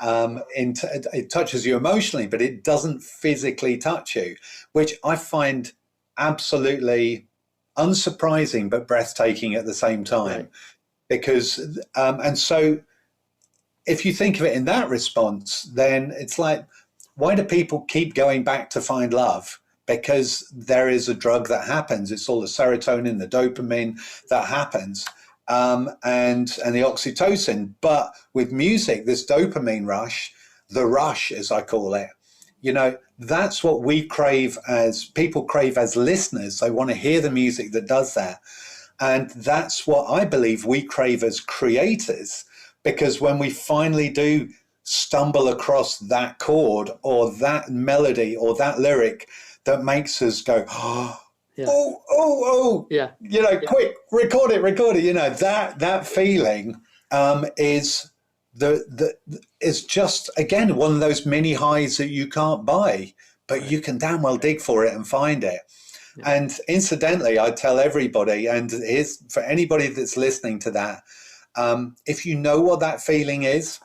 Speaker 2: It touches you emotionally, but it doesn't physically touch you, which I find absolutely unsurprising but breathtaking at the same time.
Speaker 1: Right.
Speaker 2: Because and so if you think of it in that response, then it's like, why do people keep going back to find love? Because there is a drug that happens. It's all the serotonin, the dopamine that happens. And the oxytocin. But with music, this dopamine rush, the rush, as I call it, that's what we crave, as people crave as listeners. They want to hear the music that does that. And that's what I believe we crave as creators, because when we finally do stumble across that chord or that melody or that lyric that makes us go, quick, record it. That feeling is is just, again, one of those mini highs that you can't buy, but you can damn well dig for it and find it. And incidentally, I tell everybody, and here's for anybody that's listening to that, if you know what that feeling is,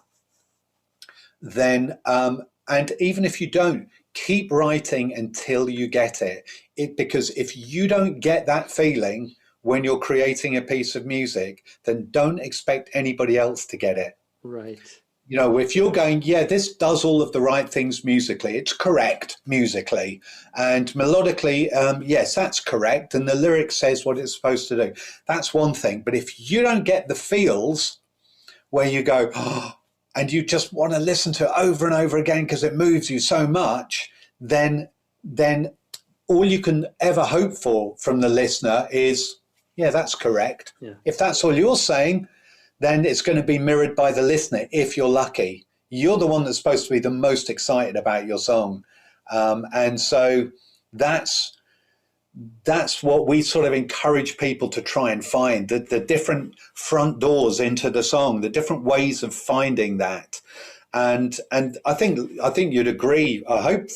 Speaker 2: then and even if you don't, keep writing until you get it. Because if you don't get that feeling when you're creating a piece of music, then don't expect anybody else to get it.
Speaker 1: Right.
Speaker 2: If you're going, this does all of the right things musically, it's correct musically, and melodically, yes, that's correct, and the lyric says what it's supposed to do, that's one thing. But if you don't get the feels where you go, and you just want to listen to it over and over again because it moves you so much, then all you can ever hope for from the listener is, yeah, that's correct.
Speaker 1: Yeah.
Speaker 2: If that's all you're saying, then it's going to be mirrored by the listener if you're lucky. You're the one that's supposed to be the most excited about your song. And so that's what we sort of encourage people to try and find, the different front doors into the song, the different ways of finding that. And I think you'd agree. I hope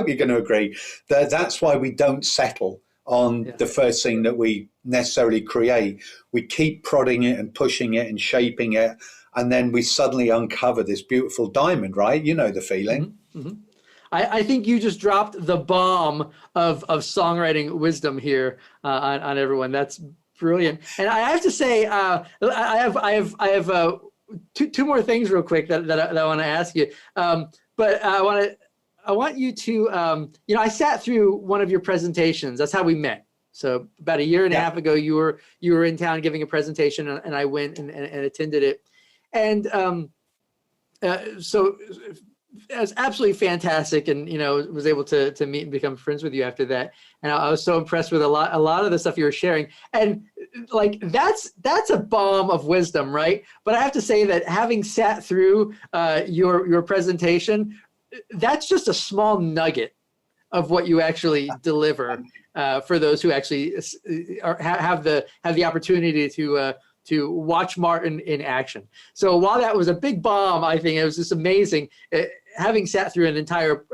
Speaker 2: you're going to agree that that's why we don't settle on the first thing that we necessarily create. We keep prodding it and pushing it and shaping it, and then we suddenly uncover this beautiful diamond, right? You know the feeling.
Speaker 1: Mm-hmm. Mm-hmm. I think you just dropped the bomb of songwriting wisdom here on everyone. That's brilliant. And I have to say, I have two more things real quick that I want to ask you. But I want you to, I sat through one of your presentations. That's how we met. So about a year and a half ago, you were in town giving a presentation, and I went and attended it. And so it was absolutely fantastic, and was able to meet and become friends with you after that. And I was so impressed with a lot of the stuff you were sharing. And like that's a bomb of wisdom, right? But I have to say that having sat through your presentation, that's just a small nugget of what you actually deliver for those who actually have the opportunity to watch Martin in action. So while that was a big bomb, I think it was just amazing. Having sat through an entire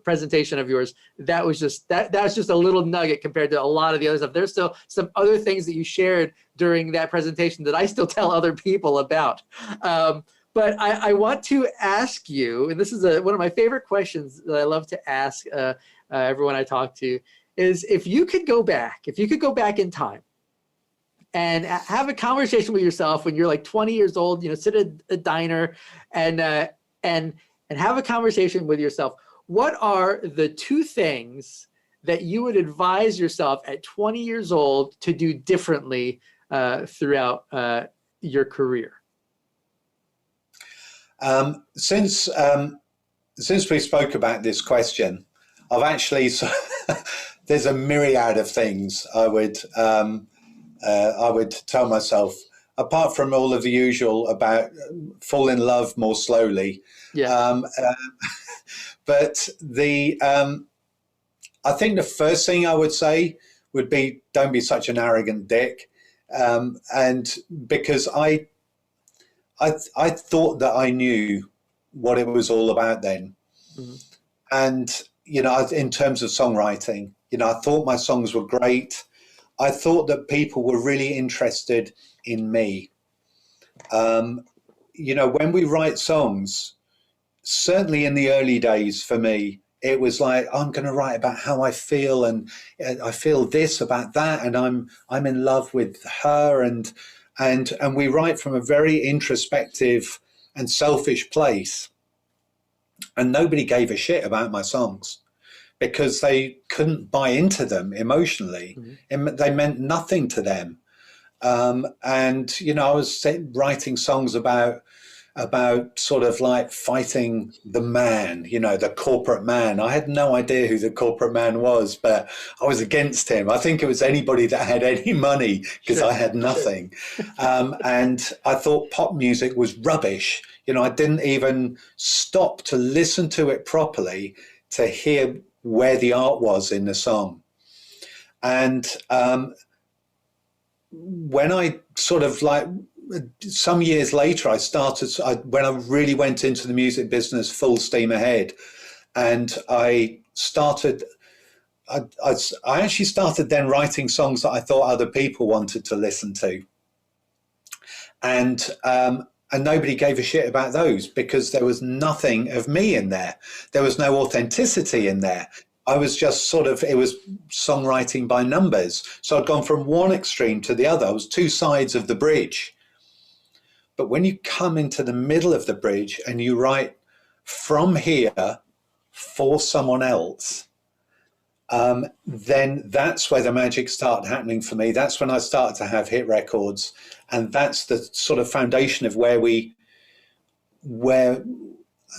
Speaker 1: presentation of yours, that was just a little nugget compared to a lot of the other stuff. There's still some other things that you shared during that presentation that I still tell other people about. But I want to ask you, and this is one of my favorite questions that I love to ask everyone I talk to, is if you could go back in time and have a conversation with yourself when you're like 20 years old, sit at a diner and have a conversation with yourself. What are the two things that you would advise yourself at 20 years old to do differently throughout your career?
Speaker 2: Since we spoke about this question, I've actually there's a myriad of things I would tell myself, apart from all of the usual about fall in love more slowly. Yeah. But I think the first thing I would say would be, don't be such an arrogant dick. And because I thought that I knew what it was all about then. Mm-hmm. And, in terms of songwriting, I thought my songs were great. I thought that people were really interested in me. When we write songs, certainly in the early days for me, it was like, I'm going to write about how I feel, and I feel this about that, and I'm in love with her, and we write from a very introspective and selfish place. And nobody gave a shit about my songs because they couldn't buy into them emotionally. Mm-hmm. They meant nothing to them. I was writing songs about sort of like fighting the man, the corporate man. I had no idea who the corporate man was, but I was against him. I think it was anybody that had any money because I had nothing. And I thought pop music was rubbish. I didn't even stop to listen to it properly to hear where the art was in the song. And when I sort of like, some years later, when I really went into the music business full steam ahead, and I actually started then writing songs that I thought other people wanted to listen to. And nobody gave a shit about those because there was nothing of me in there. There was no authenticity in there. I was just it was songwriting by numbers. So I'd gone from one extreme to the other. I was two sides of the bridge. But when you come into the middle of the bridge and you write from here for someone else, then that's where the magic started happening for me. That's when I started to have hit records. And that's the sort of foundation of where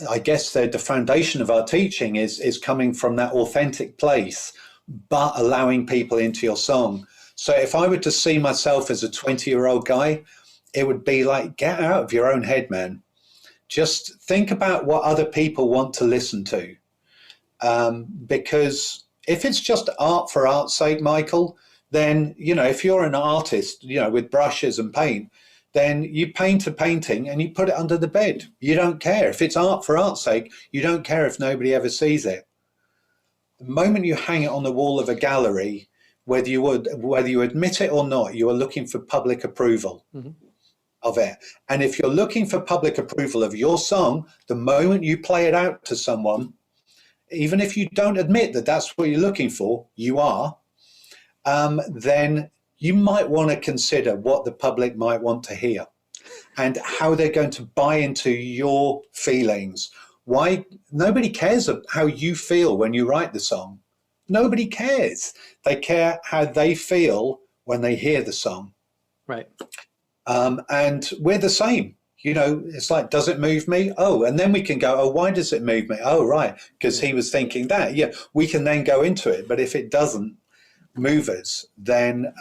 Speaker 2: I guess the foundation of our teaching is coming from that authentic place, but allowing people into your song. So if I were to see myself as a 20-year-old guy, it would be like, get out of your own head, man. Just think about what other people want to listen to. Because if it's just art for art's sake, Michael, then, if you're an artist, with brushes and paint, then you paint a painting and you put it under the bed. You don't care. If it's art for art's sake, you don't care if nobody ever sees it. The moment you hang it on the wall of a gallery, whether you admit it or not, you are looking for public approval of it. And if you're looking for public approval of your song, the moment you play it out to someone, even if you don't admit that that's what you're looking for, you are, then you might want to consider what the public might want to hear and how they're going to buy into your feelings. Why? Nobody cares how you feel when you write the song. Nobody cares. They care how they feel when they hear the song.
Speaker 1: Right.
Speaker 2: And we're the same. It's like, does it move me? Oh, and then we can go, oh, why does it move me? Oh, right, because he was thinking that. Yeah, we can then go into it. But if it doesn't move us, then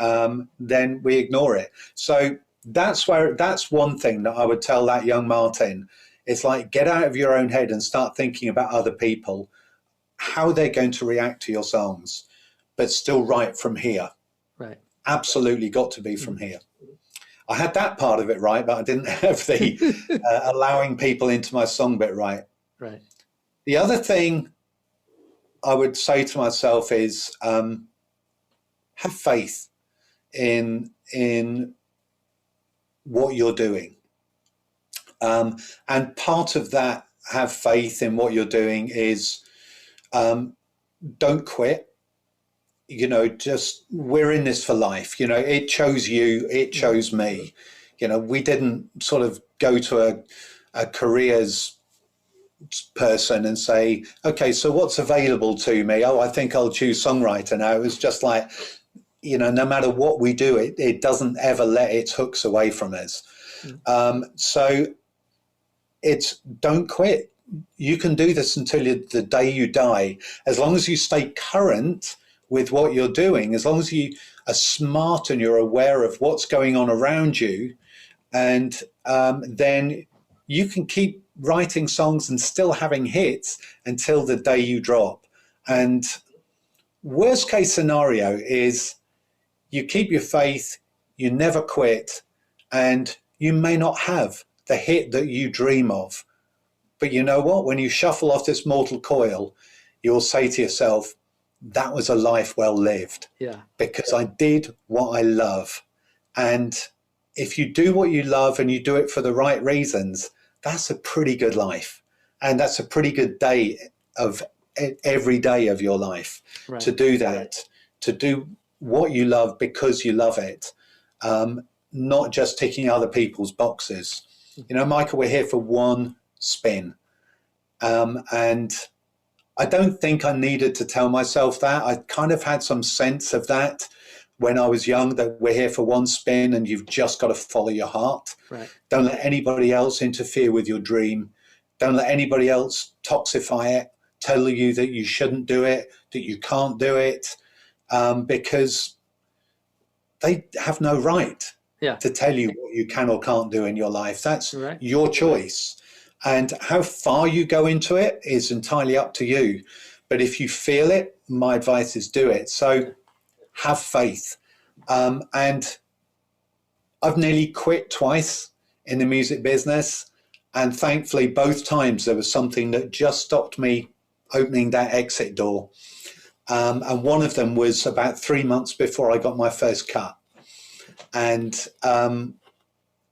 Speaker 2: we ignore it. So that's one thing that I would tell that young Martin. It's like, get out of your own head and start thinking about other people, how they're going to react to your songs, but still write from here.
Speaker 1: Right.
Speaker 2: Absolutely got to be from here. I had that part of it right, but I didn't have the allowing people into my song bit right.
Speaker 1: Right.
Speaker 2: The other thing I would say to myself is have faith in what you're doing. And part of that, have faith in what you're doing, is don't quit. Just, we're in this for life. It chose you, it chose me. We didn't sort of go to a careers person and say, okay, so what's available to me? Oh, I think I'll choose songwriter now. It was just like, no matter what we do, it doesn't ever let its hooks away from us. So it's, don't quit. You can do this until the day you die. As long as you stay current with what you're doing, as long as you are smart and you're aware of what's going on around you, and then you can keep writing songs and still having hits until the day you drop. And worst case scenario is you keep your faith, you never quit, and you may not have the hit that you dream of. But you know what? When you shuffle off this mortal coil, you'll say to yourself, that was a life well lived.
Speaker 1: Yeah.
Speaker 2: Because I did what I love. And if you do what you love and you do it for the right reasons, that's a pretty good life. And that's a pretty good day of every day of your life. Right. To do that, to do what you love because you love it, not just ticking other people's boxes. Michael, we're here for one spin. And I don't think I needed to tell myself that. I kind of had some sense of that when I was young, that we're here for one spin and you've just got to follow your heart.
Speaker 1: Right.
Speaker 2: Don't let anybody else interfere with your dream. Don't let anybody else toxify it, tell you that you shouldn't do it, that you can't do it, because they have no right to tell you what you can or can't do in your life. That's your choice. And how far you go into it is entirely up to you. But if you feel it, my advice is do it. So have faith. And I've nearly quit twice in the music business. And thankfully, both times there was something that just stopped me opening that exit door. And one of them was about 3 months before I got my first cut. And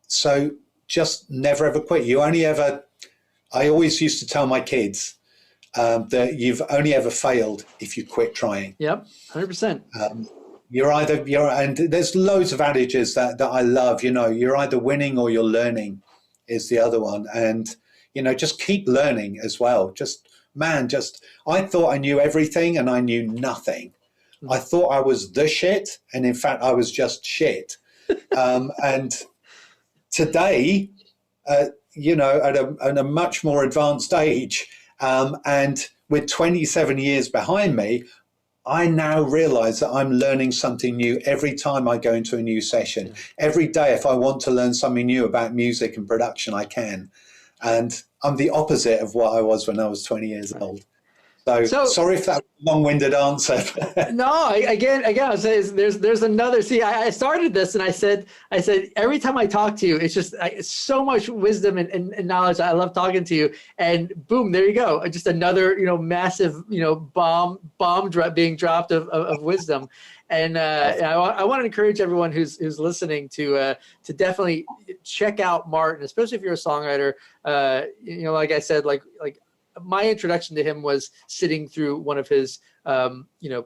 Speaker 2: so just never ever quit. I always used to tell my kids that you've only ever failed if you quit trying.
Speaker 1: Yep, 100%.
Speaker 2: And there's loads of adages that I love. You're either winning or you're learning is the other one. And, just keep learning as well. I thought I knew everything and I knew nothing. I thought I was the shit. And in fact, I was just shit. And today, at a much more advanced age. And with 27 years behind me, I now realize that I'm learning something new every time I go into a new session. Every day, if I want to learn something new about music and production, I can. And I'm the opposite of what I was when I was 20 years old. So sorry if that was a long-winded answer.
Speaker 1: No, again, I'll say there's another. See, I started this and I said every time I talk to you, it's just so much wisdom and knowledge. I love talking to you, and boom, there you go, just another massive bomb being dropped of wisdom. And I want to encourage everyone who's listening to definitely check out Martin, especially if you're a songwriter. Like I said, like my introduction to him was sitting through one of his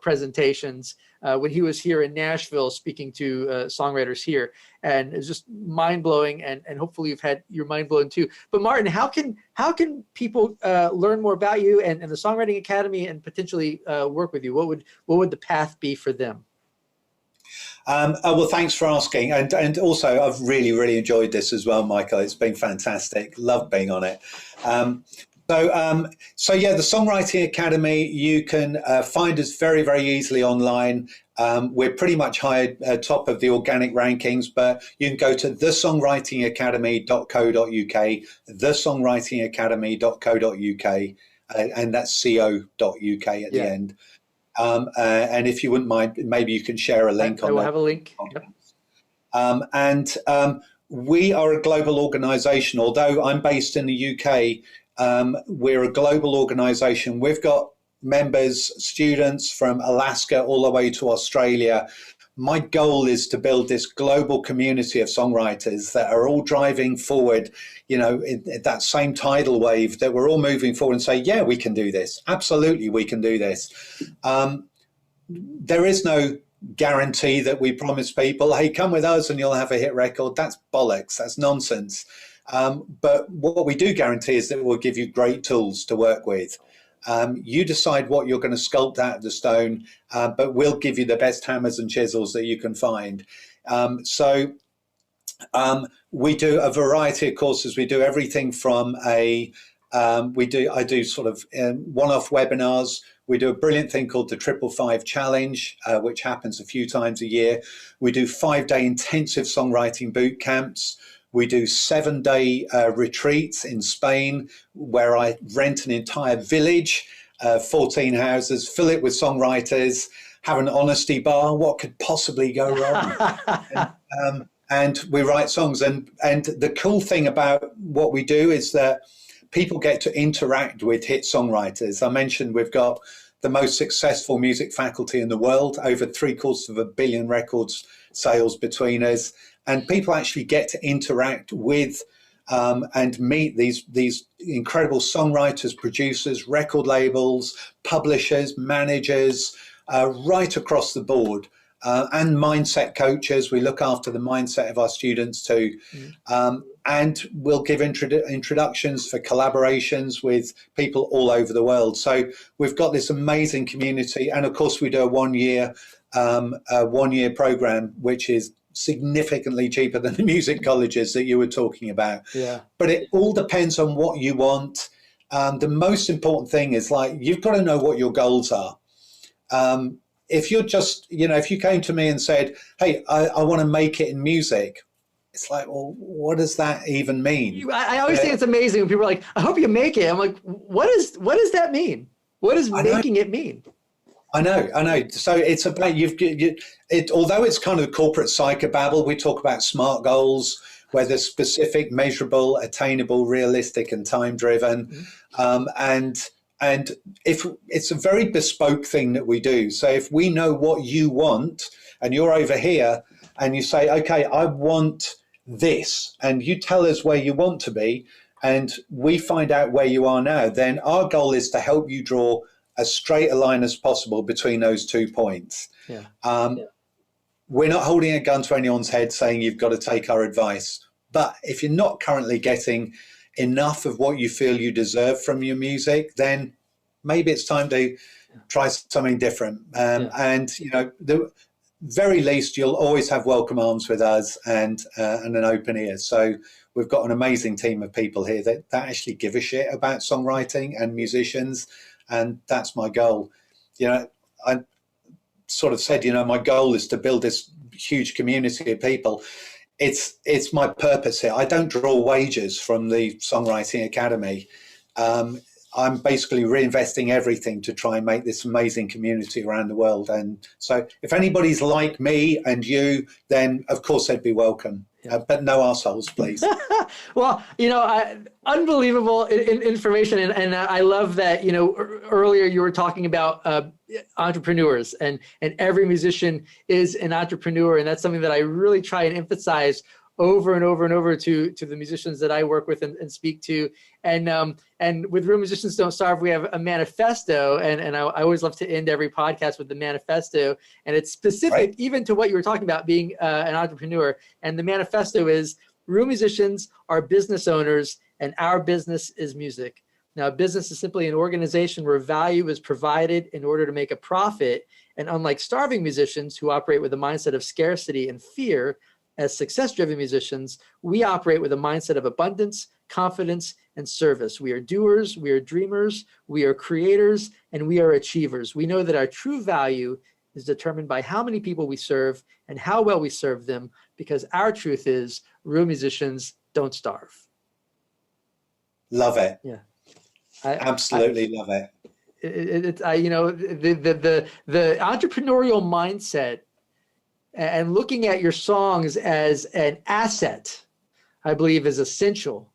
Speaker 1: presentations when he was here in Nashville speaking to songwriters here, and it's just mind-blowing, and hopefully you've had your mind blown too. But Martin, how can people learn more about you and the Songwriting Academy and potentially work with you? What would the path be for them?
Speaker 2: Well, thanks for asking, and also I've really enjoyed this as well, Michael. It's been fantastic. Love being on it. So yeah, the Songwriting Academy, you can find us very easily online. We're pretty much high top of the organic rankings, but you can go to thesongwritingacademy.co.uk, thesongwritingacademy.co.uk, and that's co.uk at the end. And if you wouldn't mind, maybe you can share a link.
Speaker 1: I will have a link.
Speaker 2: Yep. We are a global organisation. Although I'm based in the UK, we're a global organisation. We've got members, students from Alaska all the way to Australia. My goal is to build this global community of songwriters that are all driving forward, in that same tidal wave, that we're all moving forward and say, yeah, we can do this. Absolutely, we can do this. There is no guarantee that we promise people, hey, come with us and you'll have a hit record. That's bollocks. That's nonsense. But what we do guarantee is that we'll give you great tools to work with. You decide what you're going to sculpt out of the stone, but we'll give you the best hammers and chisels that you can find. We do a variety of courses. We do everything from I do sort of one-off webinars. We do a brilliant thing called the 555 Challenge, which happens a few times a year. We do 5-day intensive songwriting boot camps. We do 7-day retreats in Spain, where I rent an entire village, 14 houses, fill it with songwriters, have an honesty bar. What could possibly go wrong? And we write songs. And the cool thing about what we do is that people get to interact with hit songwriters. I mentioned we've got the most successful music faculty in the world, over 750 million records sales between us. And people actually get to interact with and meet these incredible songwriters, producers, record labels, publishers, managers, right across the board, and mindset coaches. We look after the mindset of our students too. And we'll give introductions for collaborations with people all over the world. So we've got this amazing community. And of course, we do a one-year program, which is significantly cheaper than the music colleges that you were talking about.
Speaker 1: Yeah.
Speaker 2: But it all depends on what you want. The most important thing is, like, you've got to know what your goals are. If you're just, if you came to me and said, hey, I want to make it in music, it's like, well, what does that even mean?
Speaker 1: I always think it's amazing when people are like, I hope you make it. I'm like, what does that mean? What does making it mean?
Speaker 2: I know. So it's about although it's kind of corporate psychobabble, we talk about SMART goals, where they're specific, measurable, attainable, realistic, and time-driven. And if it's a very bespoke thing that we do. So if we know what you want, and you're over here, and you say, okay, I want this, and you tell us where you want to be, and we find out where you are now, then our goal is to help you draw as straight a line as possible between those 2 points. We're not holding a gun to anyone's head saying you've got to take our advice. But if you're not currently getting enough of what you feel you deserve from your music, then maybe it's time to try something different. And, the very least, you'll always have welcome arms with us and an open ear. So we've got an amazing team of people here that actually give a shit about songwriting and musicians. And that's my goal. I sort of said, my goal is to build this huge community of people. It's my purpose here. I don't draw wages from the Songwriting Academy. I'm basically reinvesting everything to try and make this amazing community around the world. And so if anybody's like me and you, then of course they'd be welcome. Yeah. But no arseholes, please.
Speaker 1: Well, unbelievable information. And I love that, earlier you were talking about entrepreneurs and every musician is an entrepreneur. And that's something that I really try and emphasize over and over and over to the musicians that I work with and speak to. And with Real Musicians Don't Starve, we have a manifesto, and I always love to end every podcast with the manifesto. And it's specific even to what you were talking about, being an entrepreneur. And the manifesto is, real musicians are business owners, and our business is music. Now, a business is simply an organization where value is provided in order to make a profit. And unlike starving musicians who operate with a mindset of scarcity and fear, as success-driven musicians, we operate with a mindset of abundance, confidence, and service. We are doers, we are dreamers, we are creators, and we are achievers. We know that our true value is determined by how many people we serve and how well we serve them, because our truth is real musicians don't starve.
Speaker 2: Love it.
Speaker 1: Yeah.
Speaker 2: Absolutely love it.
Speaker 1: The entrepreneurial mindset and looking at your songs as an asset, I believe, is essential.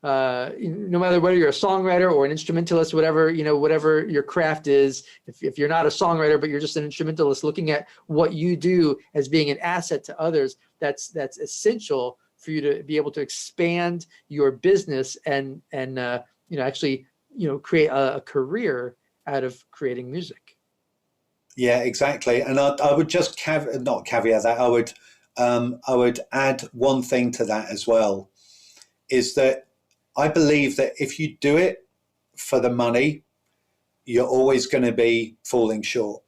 Speaker 1: No matter whether you're a songwriter or an instrumentalist, whatever your craft is, if you're not a songwriter, but you're just an instrumentalist, looking at what you do as being an asset to others, that's essential for you to be able to expand your business and actually create a career out of creating music.
Speaker 2: Yeah, exactly. And I would just not caveat that. I would add one thing to that as well, is that I believe that if you do it for the money, you're always going to be falling short.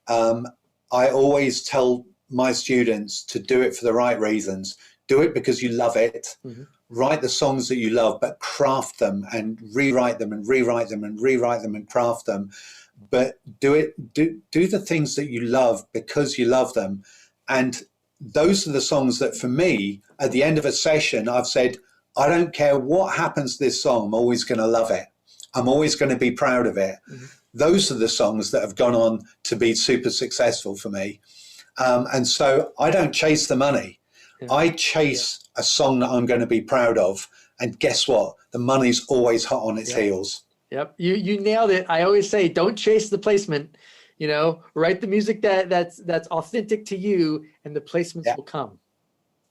Speaker 2: I always tell my students to do it for the right reasons. Do it because you love it. Mm-hmm. Write the songs that you love, but craft them and rewrite them and rewrite them and rewrite them and craft them. But do the things that you love because you love them. And those are the songs that, for me, at the end of a session, I've said, I don't care what happens to this song, I'm always going to love it. I'm always going to be proud of it. Mm-hmm. Those are the songs that have gone on to be super successful for me. And so I don't chase the money. Yeah. I chase a song that I'm going to be proud of. And guess what? The money's always hot on its heels.
Speaker 1: Yep. You nailed it. I always say, don't chase the placement, write the music that's authentic to you, and the placements will come.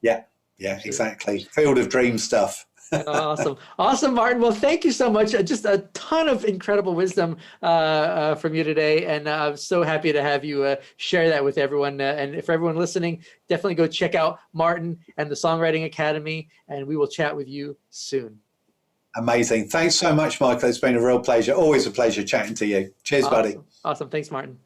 Speaker 1: Yeah,
Speaker 2: exactly. Field of dreams stuff.
Speaker 1: Awesome, Martin. Well, thank you so much. Just a ton of incredible wisdom from you today. And I'm so happy to have you share that with everyone. And if everyone listening, definitely go check out Martin and the Songwriting Academy, and we will chat with you soon.
Speaker 2: Amazing. Thanks so much, Michael. It's been a real pleasure. Always a pleasure chatting to you. Cheers, buddy.
Speaker 1: Awesome. Thanks, Martin.